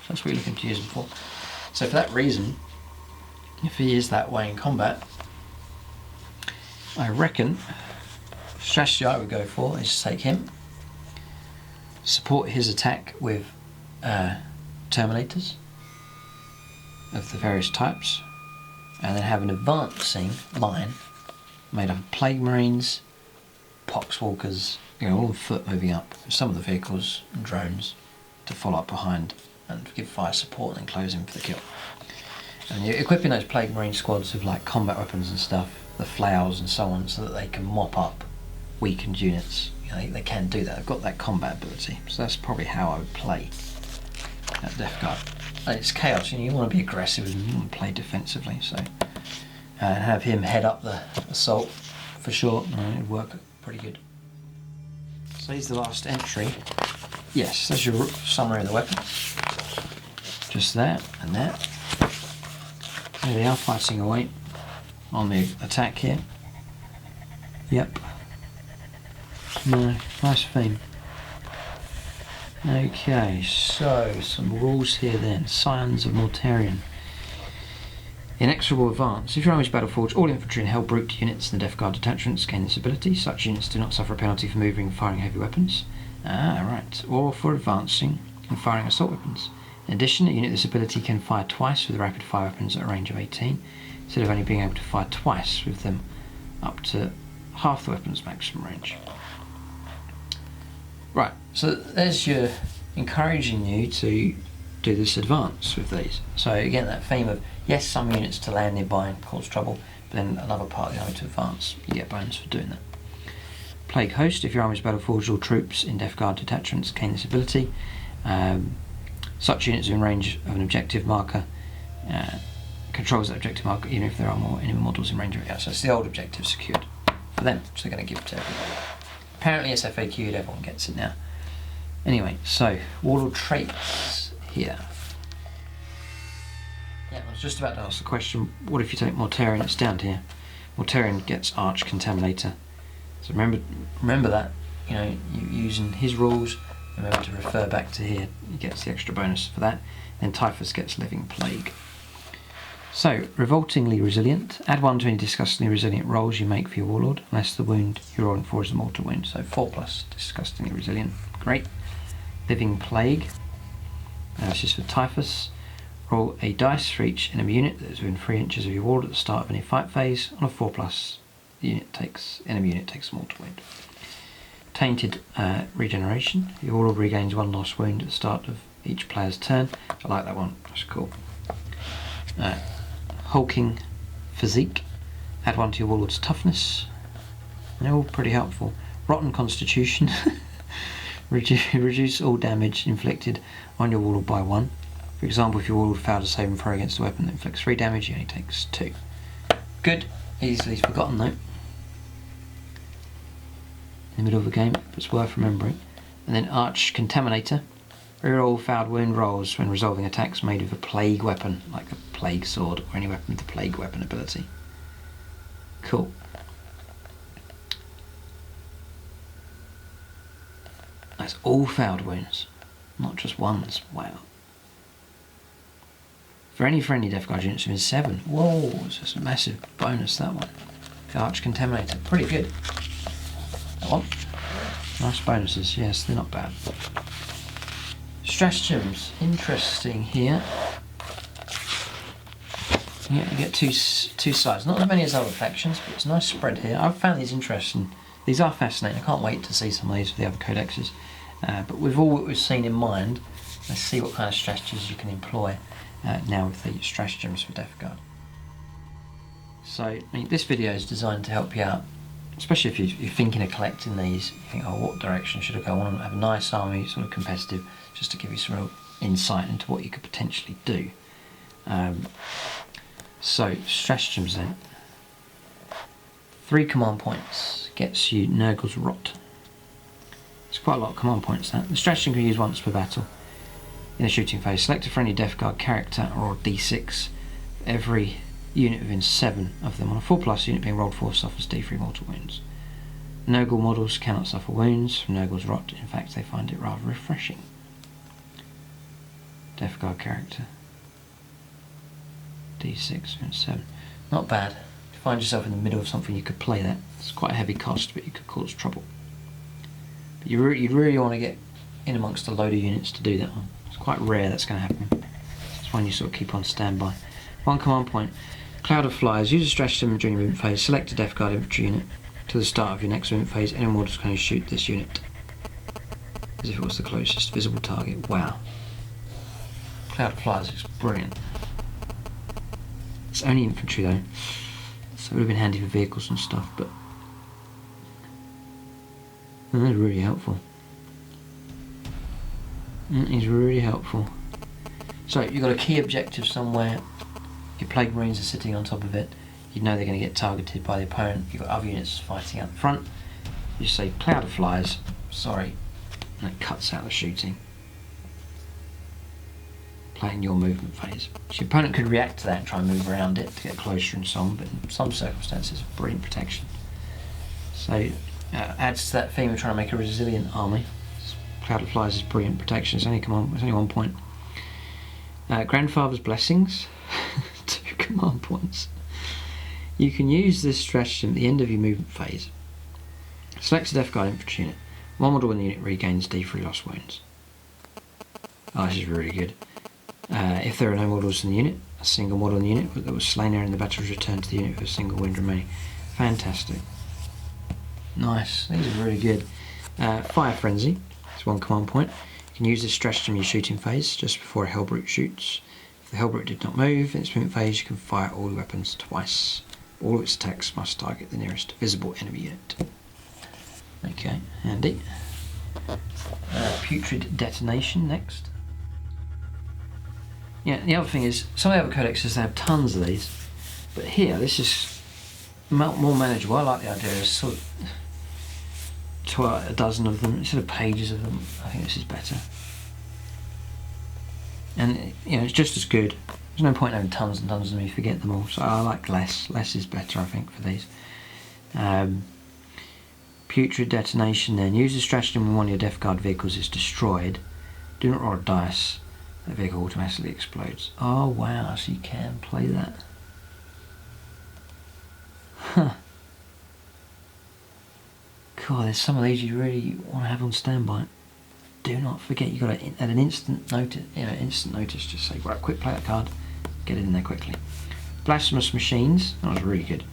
So that's what you're looking to use him for. So for that reason, if he is that way in combat, I reckon the strategy I would go for is to take him, support his attack with Terminators of the various types, and then have an advancing line made up of Plague Marines, Poxwalkers, all on foot moving up, some of the vehicles and drones to follow up behind and give fire support and then close in for the kill. And you're equipping those Plague Marine squads with like combat weapons and stuff, the flails and so on, so that they can mop up weakened units. They can do that, they've got that combat ability. So that's probably how I would play that Death Guard. And it's chaos, you want to be aggressive and you want to play defensively, so and have him head up the assault for sure. It'd work pretty good. So here's the last entry. Yes, there's your summary of the weapons. Just that and that. There they are, fighting away on the attack here. Yep. No, nice theme. Okay, so some rules here then. Scions of Mortarion. Inexorable Advance. If your army's Battleforged, all infantry and Hellbrute units and the Death Guard detachments gain this ability. Such units do not suffer a penalty for moving and firing heavy weapons. Right. Or for advancing and firing assault weapons. In addition, a unit with this ability can fire twice with rapid fire weapons at a range of 18, instead of only being able to fire twice with them up to half the weapon's maximum range. Right, so there's your encouraging you to do this advance with these. So again, that theme of, yes, some units to land nearby and cause trouble, but then another part of the army to advance. You get bonus for doing that. Plague Host. If your army's Battleforged, all troops in Death Guard detachments gain this ability. Such units are in range of an objective marker. Controls that objective marker even if there are more enemy models in range of it. So it's the old objective secured for them, so they're going to give it to everybody. Apparently it's FAQ'd, everyone gets it now. Anyway, so Warlord traits here. Yeah, I was just about to ask the question, what if you take Mortarion? It's down here. Mortarion gets Arch Contaminator, So remember that, you know, using his rules, remember to refer back to here, he gets the extra bonus for that. Then Typhus gets Living Plague. So, Revoltingly Resilient. Add 1 to any disgustingly resilient rolls you make for your Warlord, unless the wound you're rolling for is a mortal wound. So 4+, disgustingly resilient. Great. Living Plague. That's just for Typhus. Roll a dice for each enemy unit that is within 3 inches of your Warlord at the start of any fight phase. On a 4+, enemy unit takes a mortal wound. Tainted Regeneration. Your Warlord regains 1 lost wound at the start of each player's turn. I like that one, that's cool. Hulking Physique. Add 1 to your Warlord's toughness. They're all pretty helpful. Rotten Constitution. Reduce all damage inflicted on your Warlord by 1. For example, if your Warlord failed a saving throw against a weapon that inflicts 3 damage, he only takes 2. Good. Easily forgotten though. In the middle of the game, but it's worth remembering. And then Arch Contaminator. Reroll failed wound rolls when resolving attacks made with a plague weapon, like a plague sword or any weapon with the plague weapon ability. Cool. That's all failed wounds, not just ones. Wow. For any friendly Death Guard units within 7. Whoa, it's just a massive bonus, that one. The Arch Contaminator, pretty good. That one. Nice bonuses, yes, they're not bad. Stratagems, interesting here. Yeah, you get two sides, not as many as other factions, but it's a nice spread here. I've found these interesting. These are fascinating. I can't wait to see some of these for the other codexes. But with all that we've seen in mind, let's see what kind of strategies you can employ now with the stratagems for Death Guard. So, I mean, this video is designed to help you out, especially if you're thinking of collecting these. You think, oh, what direction should I go? I want to have a nice army, sort of competitive, just to give you some real insight into what you could potentially do. So, stratagems then. 3 command points gets you Nurgle's Rot. It's quite a lot of command points, that. The stratagem can be used once per battle. In a shooting phase, select a friendly Death Guard character or D6. Every unit within 7 of them on a 4+ unit being rolled for suffers D3 mortal wounds. Nurgle models cannot suffer wounds from Nurgle's Rot. In fact, they find it rather refreshing. Death Guard character. D6 within 7. Not bad. If you find yourself in the middle of something, you could play that. It's quite a heavy cost, but you could cause trouble. But you really want to get in amongst a load of units to do that one. It's quite rare that's going to happen. It's one you sort of keep on standby. 1 command point. Cloud of Flies. Use a stratagem during your movement phase. Select a Death Guard infantry unit. To the start of your next movement phase, any models can only shoot this unit as if it was the closest visible target. Wow. Cloud of Flies is brilliant. It's only infantry though, so it would have been handy for vehicles and stuff, but that's really helpful. It is really helpful. So you've got a key objective somewhere, your Plague Marines are sitting on top of it, you know they're going to get targeted by the opponent, you've got other units fighting out front, you say Cloud of Flies, sorry, and it cuts out the shooting. Playing your movement phase. So your opponent could react to that and try and move around it to get closer and so on, but in some circumstances, brilliant protection. So adds to that theme of trying to make a resilient army. Cloud of Flies is brilliant protection. It's only 1 point. Grandfather's Blessings, 2 command points. You can use this stratagem at the end of your movement phase. Select a Death Guard infantry unit. 1 model in the unit regains D3 lost wounds. Oh, this is really good. If there are no models in the unit, a single model in the unit that was slain during the battle is returned to the unit with a single wound remaining. Fantastic. Nice, these are really good. Fire Frenzy, it's 1 command point. You can use this stratagem in your shooting phase just before a Hellbrute shoots. If the Hellbrute did not move in its movement phase, you can fire all the weapons twice. All of its attacks must target the nearest visible enemy unit. Okay, handy. Putrid Detonation next. Yeah, the other thing is, some of the other codexes have tons of these, but here, this is more manageable. I like the idea of sort of a dozen of them, instead of pages of them. I think this is better. And, you know, it's just as good. There's no point having tons and tons of them, you forget them all. So I like less. Less is better, I think, for these. Putrid Detonation then. Use the stratagem when one of your Death Guard vehicles is destroyed. Do not roll a dice. That vehicle automatically explodes. Oh wow, so you can play that. Huh. God, there's some of these you really want to have on standby. Do not forget, you've got to, at an instant notice, just say, right, quick play that card, get it in there quickly. Blasphemous Machines, that was really good.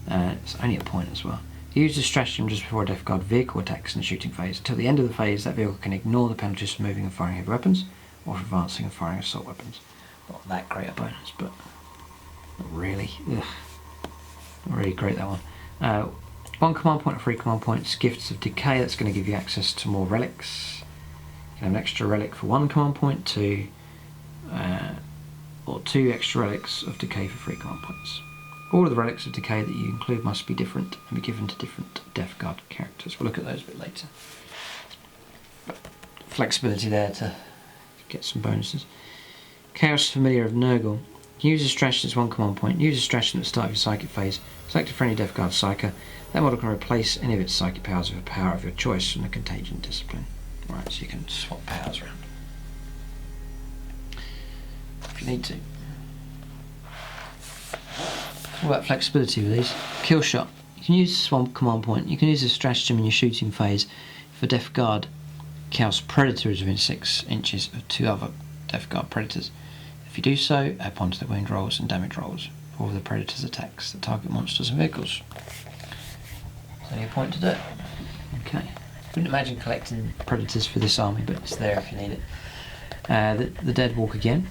It's only a point as well. Use the stratagem just before a Death Guard vehicle attacks in the shooting phase. Until the end of the phase, that vehicle can ignore the penalties for moving and firing heavy weapons, or for advancing and firing assault weapons. Not that great a bonus, but not really. Ugh. Not really great, that one. One command point or 3 command points, Gifts of Decay, that's going to give you access to more relics. You can have an extra relic for 1 command point, or 2 extra relics of decay for 3 command points. All of the relics of decay that you include must be different and be given to different Death Guard characters. We'll look at those a bit later. But flexibility there to get some bonuses. Chaos Familiar of Nurgle. Use a stratagem as 1 command point. Use a stratagem at the start of your psychic phase. Select a friendly Death Guard Psyker. That model can replace any of its psychic powers with a power of your choice from the Contagion discipline. Right, so you can swap powers around if you need to. What about flexibility with these? Kill Shot. You can use this 1 command point. You can use this stratagem in your shooting phase for Death Guard Chaos Predators within 6 inches of 2 other Death Guard Predators. If you do so, add 1 to the wound rolls and damage rolls for all the Predators' attacks that target monsters and vehicles. There's only a point to do it. Okay. Couldn't imagine collecting Predators for this army, but it's there if you need it. The Dead Walk again.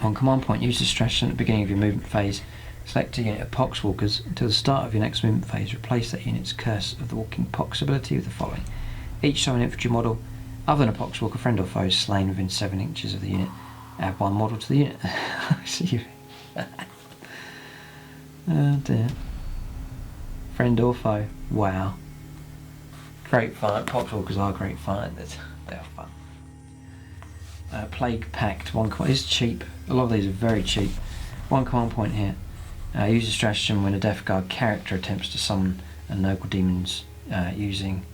On command point, use the stratagem at the beginning of your movement phase. Select a unit of Poxwalkers. Until the start of your next movement phase, replace that unit's Curse of the Walking Pox ability with the following. Each time an infantry model, other than a Poxwalker, friend or foe, is slain within 7 inches of the unit, add 1 model to the unit. Oh dear. Friend or foe. Wow. Great fun. Poxwalkers are great fun. They're fun. Plague Pact. 1 command. It's cheap. A lot of these are very cheap. 1 command point here. Use a stratagem when a Death Guard character attempts to summon a Nurgle Demons using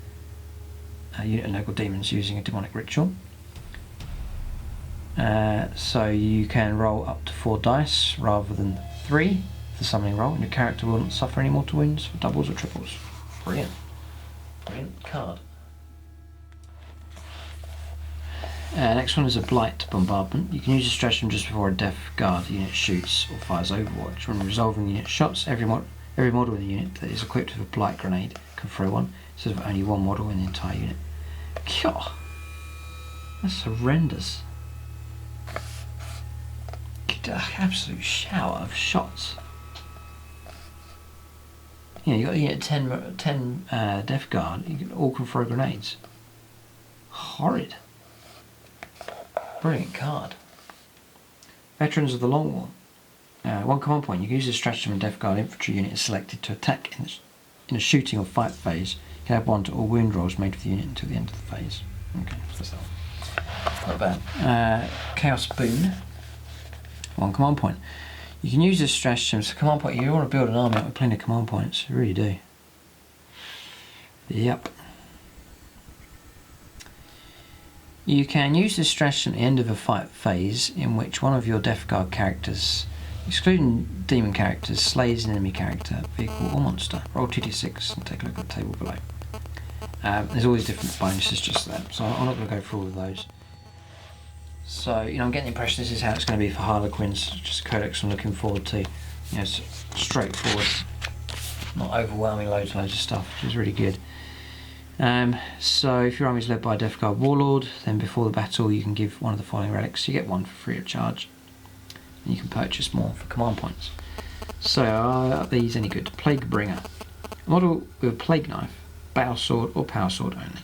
a unit of Nurgle Demons using a demonic ritual. So you can roll up to 4 dice rather than 3 for the summoning roll, and your character will not suffer any mortal wounds for doubles or triples. Brilliant. Brilliant card. Next one is a Blight Bombardment. You can use a stratagem just before a Death Guard unit shoots or fires Overwatch. When resolving unit shots, every model in the unit that is equipped with a Blight Grenade can throw one, instead of only 1 model in the entire unit. God, that's horrendous. Absolute shower of shots. You know, you got a unit 10 Death Guard, all can throw grenades. Horrid. Brilliant card. Veterans of the Long War. 1 command point. You can use this stratagem when Death Guard infantry unit is selected to attack in a shooting or fight phase. You can add 1 to all wound rolls made for the unit until the end of the phase. Okay, so that's that one. Not bad. Chaos Boon. 1 command point. You can use this stratagem as a command point. You want to build an army up with plenty of command points. You really do. Yep. You can use this stratagem at the end of a fight phase in which one of your Death Guard characters, excluding demon characters, slays an enemy character, vehicle or monster. Roll 2d6 and take a look at the table below. There's always different bonuses just there, so I'm not going to go through all of those. So, you know, I'm getting the impression this is how it's going to be for Harlequins, just a codex I'm looking forward to. You know, it's straightforward, not overwhelming loads of stuff, which is really good. So if your army is led by a Death Guard Warlord, then before the battle you can give one of the following relics. You get 1 for free of charge, and you can purchase more for command points. So are these any good? Plague Bringer. A model with a Plague Knife, Battle Sword or Power Sword only.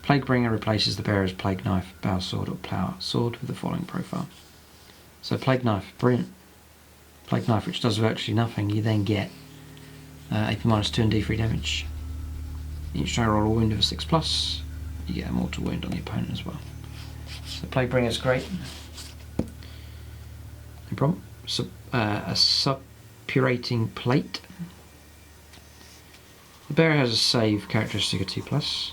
Plague Bringer replaces the bearer's Plague Knife, Battle Sword or Power Sword with the following profile. So Plague Knife, brilliant. Plague Knife, which does virtually nothing, you then get AP -2 and D3 damage. Each time you roll a wound of a 6+, you get a mortal wound on the opponent as well. So Plague Bringer is great. No problem. So, a Suppurating Plate. The bearer has a save characteristic of 2+.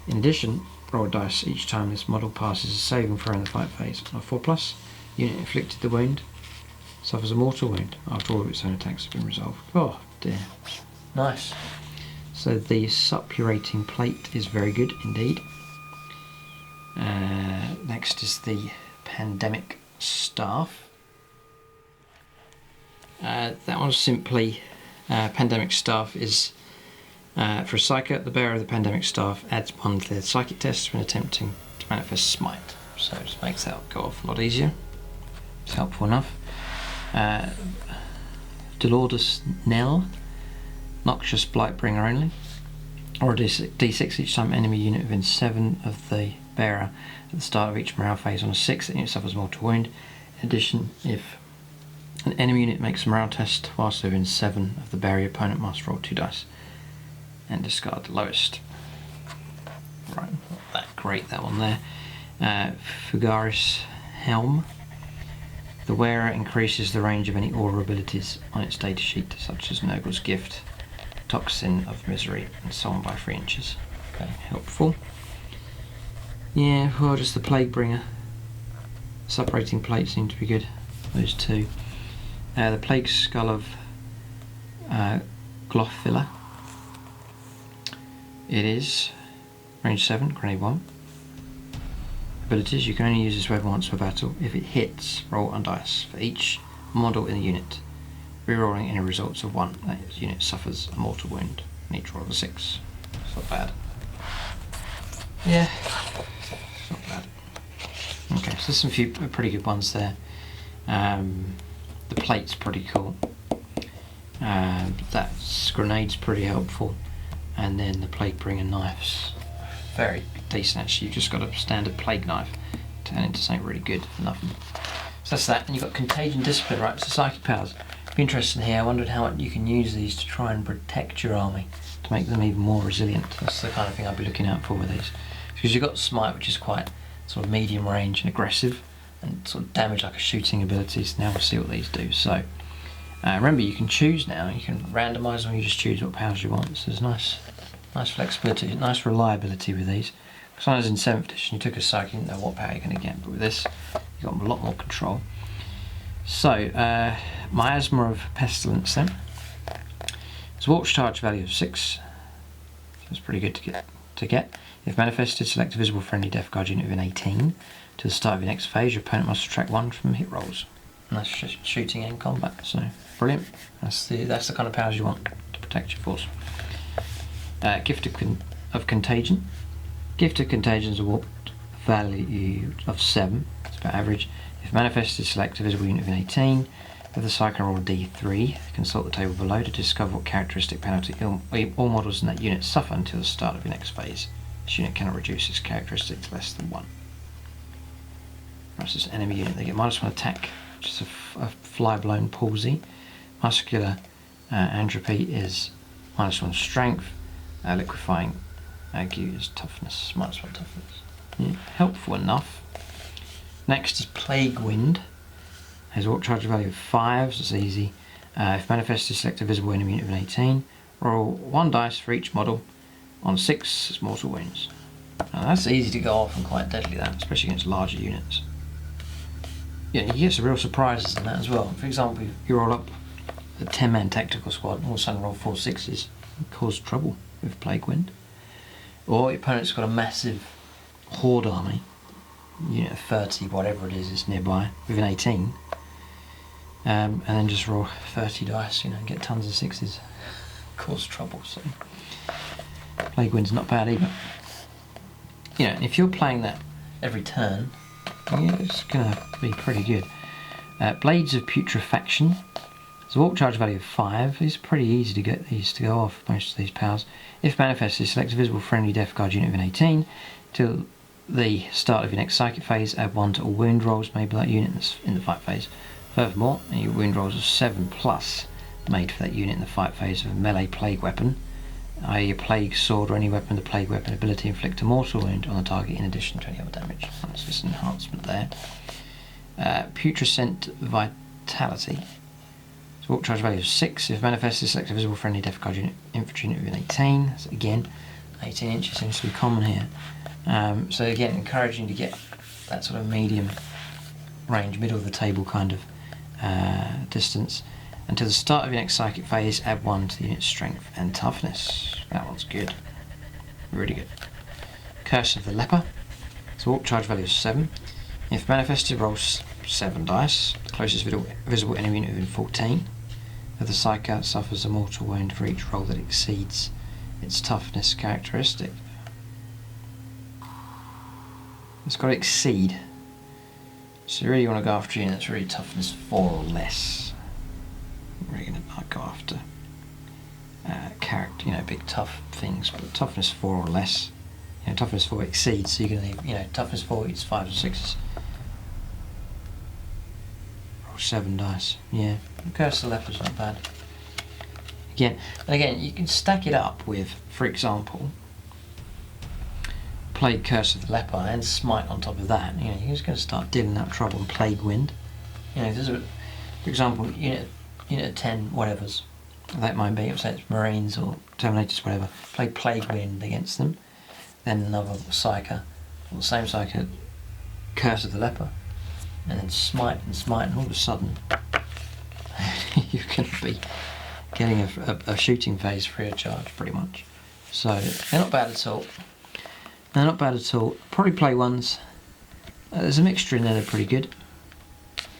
In addition, roll a dice each time this model passes a saving throw in the fight phase. On a 4+, unit inflicted the wound suffers a mortal wound after all of its own attacks have been resolved. Oh dear. Nice. So the suppurating plate is very good indeed. Next is the Pandemic Staff. That one's simply Pandemic Staff is for a Psyker. The bearer of the Pandemic Staff adds 1 to their psychic test when attempting to manifest Smite. So it just makes that go off a lot easier. It's helpful enough. Dolorous Knell, Noxious Blightbringer only, or a d6 each time enemy unit within 7 of the bearer at the start of each morale phase. On a 6, the unit suffers mortal wound. In addition, if an enemy unit makes a morale test whilst within 7 of the bearer, your opponent must roll 2 dice and discard the lowest. Right, not that great, that one there. Fugaris Helm. The wearer increases the range of any aura abilities on its datasheet, such as Nurgle's Gift, Toxin of Misery, and so on by 3 inches. Okay, helpful. Yeah, well, just the Plaguebringer. Suppurating plate seem to be good, those two. The Plague Skull of Glothilla. It is range 7, grenade 1. Abilities, you can only use this weapon once per battle. If it hits, roll on dice for each model in the unit, rerolling any results of 1. That unit suffers a mortal wound and each roll of a 6. It's not bad. Yeah, it's not bad. Okay, so there's some few pretty good ones there. The plate's pretty cool. That's grenade's pretty helpful, and then the Plaguebringer knife's very decent actually. You've just got a standard plague knife, turn into something really good for nothing. So that's that, and you've got Contagion Discipline, right? So psychic powers. Be interesting here. I wondered how you can use these to try and protect your army, to make them even more resilient. That's the kind of thing I'd be looking out for with these. Because you've got Smite, which is quite sort of medium range and aggressive, and sort of damage like a shooting ability. So now we'll see what these do. So remember, you can choose now. You can randomise them. You just choose what powers you want. So there's nice flexibility, nice reliability with these. Because when I was in 7th edition, you took a psychic, you didn't know what power you're going to get, but with this, you got a lot more control. So, Miasma of Pestilence then. It's a warp charge value of 6. That's pretty good to get. If manifested, select a visible friendly Death Guard unit within 18. To the start of your next phase, your opponent must subtract 1 from hit rolls. And that's just shooting and combat, so brilliant. That's the kind of powers you want to protect your force. Gift of Contagion. Gift of Contagion is a warped value of 7. It's about average. If manifested, select a visible unit within 18. If the Psyker roll a d3, consult the table below to discover what characteristic penalty all models in that unit suffer until the start of your next phase. This unit cannot reduce its characteristic to less than 1. Right, so it's an enemy unit. They get -1 attack, which is a fly-blown palsy. Muscular Entropy is -1 strength. Liquefying Ague is toughness, -1 toughness. Yeah, helpful enough. Next is Plague Wind. Has a warp charge value of 5, so it's easy. If manifested, select a visible enemy unit of 18. Roll 1 dice for each model. On 6, it's mortal wounds. Now that's easy to go off and quite deadly, that, especially against larger units. Yeah, you get some real surprises in that as well. For example, if you roll up a 10-man tactical squad and all of a sudden roll 4 6s, it cause trouble with Plague Wind. Or your opponent's got a massive Horde army, unit of 30, whatever it is nearby, with an 18, and then just roll 30 dice, and get tons of 6s. Cause trouble, so Plague Wind's not bad either. If you're playing that every turn, it's gonna be pretty good. Blades of Putrefaction. It's a warp charge value of 5. It's pretty easy to get these to go off, most of these powers. If manifested, select a visible friendly Death Guard unit within 18. Till the start of your next psychic phase, add 1 to all wound rolls made by that unit in the fight phase. Furthermore, any wound rolls of 7+ made for that unit in the fight phase of a melee plague weapon, i.e. a plague sword or any weapon with the plague weapon ability, inflict a mortal wound on the target in addition to any other damage. That's just an enhancement there. Putrescent Vitality. So walk charge value of 6. If manifested, select a visible friendly Death Guard unit, infantry unit within 18. So again, 18 inches seems to be common here. So again, encouraging to get that sort of medium range, middle of the table kind of distance. Until the start of your next psychic phase, add 1 to the unit's strength and toughness. That one's good. Really good. Curse of the Leper. So walk charge value of 7. If manifested, rolls 7 dice. The closest visible enemy unit within 14. If the psychic suffers a mortal wound for each roll that exceeds its toughness characteristic. It's got to exceed. So you really want to go after a unit that's really toughness 4 or less. I'm really going to go after character, big tough things, but toughness 4 or less. Toughness 4 exceeds, so you're going to need, toughness 4 eats 5s or 6s. Roll 7 dice. Yeah, Curse of the Leper's not bad. Again, you can stack it up with, for example, Plague Curse of the Leper and Smite on top of that. You're just going to start dealing out trouble and Plague Wind. There's for example, unit 10, whatever's that might be, say it's Marines or Terminators, whatever. Play Plague Wind against them, then another Psyker, or the same Psyker, Curse of the Leper, and then Smite, and all of a sudden you're going to be getting a shooting phase free of charge, pretty much. So they're not bad at all. Probably play ones. There's a mixture in there, they're pretty good.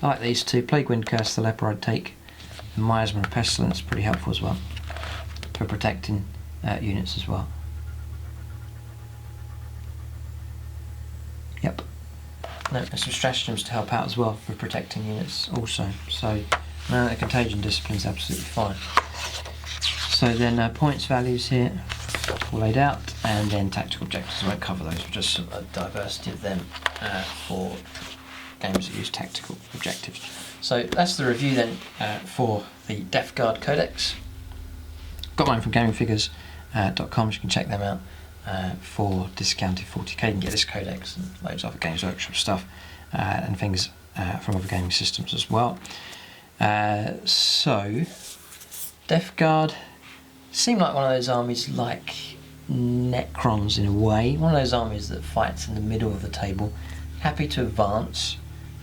I like these two. Plague Wind, Curse of the Leper I'd take. And Miasma and Pestilence, pretty helpful as well. For protecting units as well. Yep. There's some stratagems to help out as well for protecting units also. So the Contagion Discipline's absolutely fine. So then points values here all laid out, and then tactical objectives. I won't cover those, but just a diversity of them for games that use tactical objectives. So that's the review then for the Death Guard Codex. Got mine from gamingfigures.com, so you can check them out for discounted 40k. You can get this Codex and loads of other Games Workshop stuff and things from other gaming systems as well. So Death Guard seem like one of those armies like Necrons in a way, one of those armies that fights in the middle of the table, happy to advance.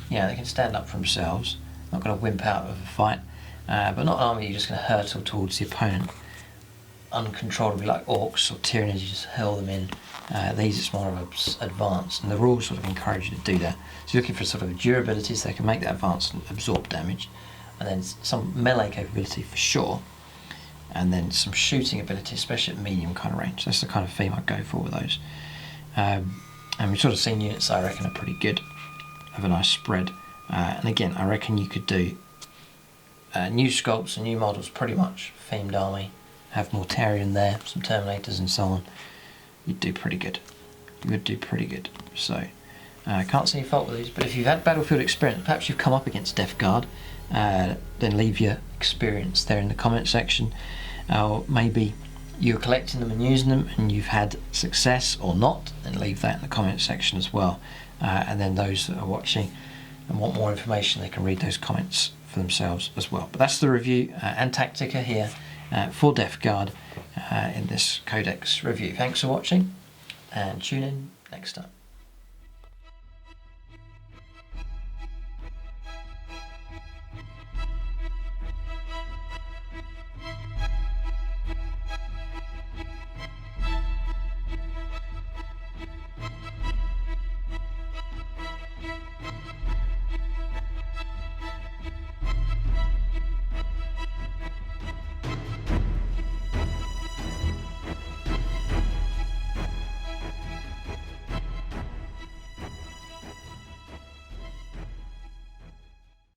They can stand up for themselves, not going to wimp out of a fight, but not an army you're just going to hurtle towards the opponent uncontrollably like orcs or Tyranids. You just hurl them in. These it's more of an advance, and the rules sort of encourage you to do that. So you're looking for sort of durability, so they can make that advance and absorb damage, and then some melee capability for sure, and then some shooting ability, especially at medium kind of range. That's the kind of theme I'd go for with those. And we've sort of seen units that I reckon are pretty good, have a nice spread. And again, I reckon you could do new sculpts and new models, pretty much themed army, have Mortarion there, some Terminators and so on. You'd do pretty good. You would do pretty good. So I can't see any fault with these, but if you've had battlefield experience, perhaps you've come up against Death Guard, then leave your experience there in the comment section. Or maybe you're collecting them and using them and you've had success or not, then leave that in the comment section as well. And then those that are watching and want more information, they can read those comments for themselves as well. But that's the review and Tactica here for Death Guard in this Codex review. Thanks for watching, and tune in next time.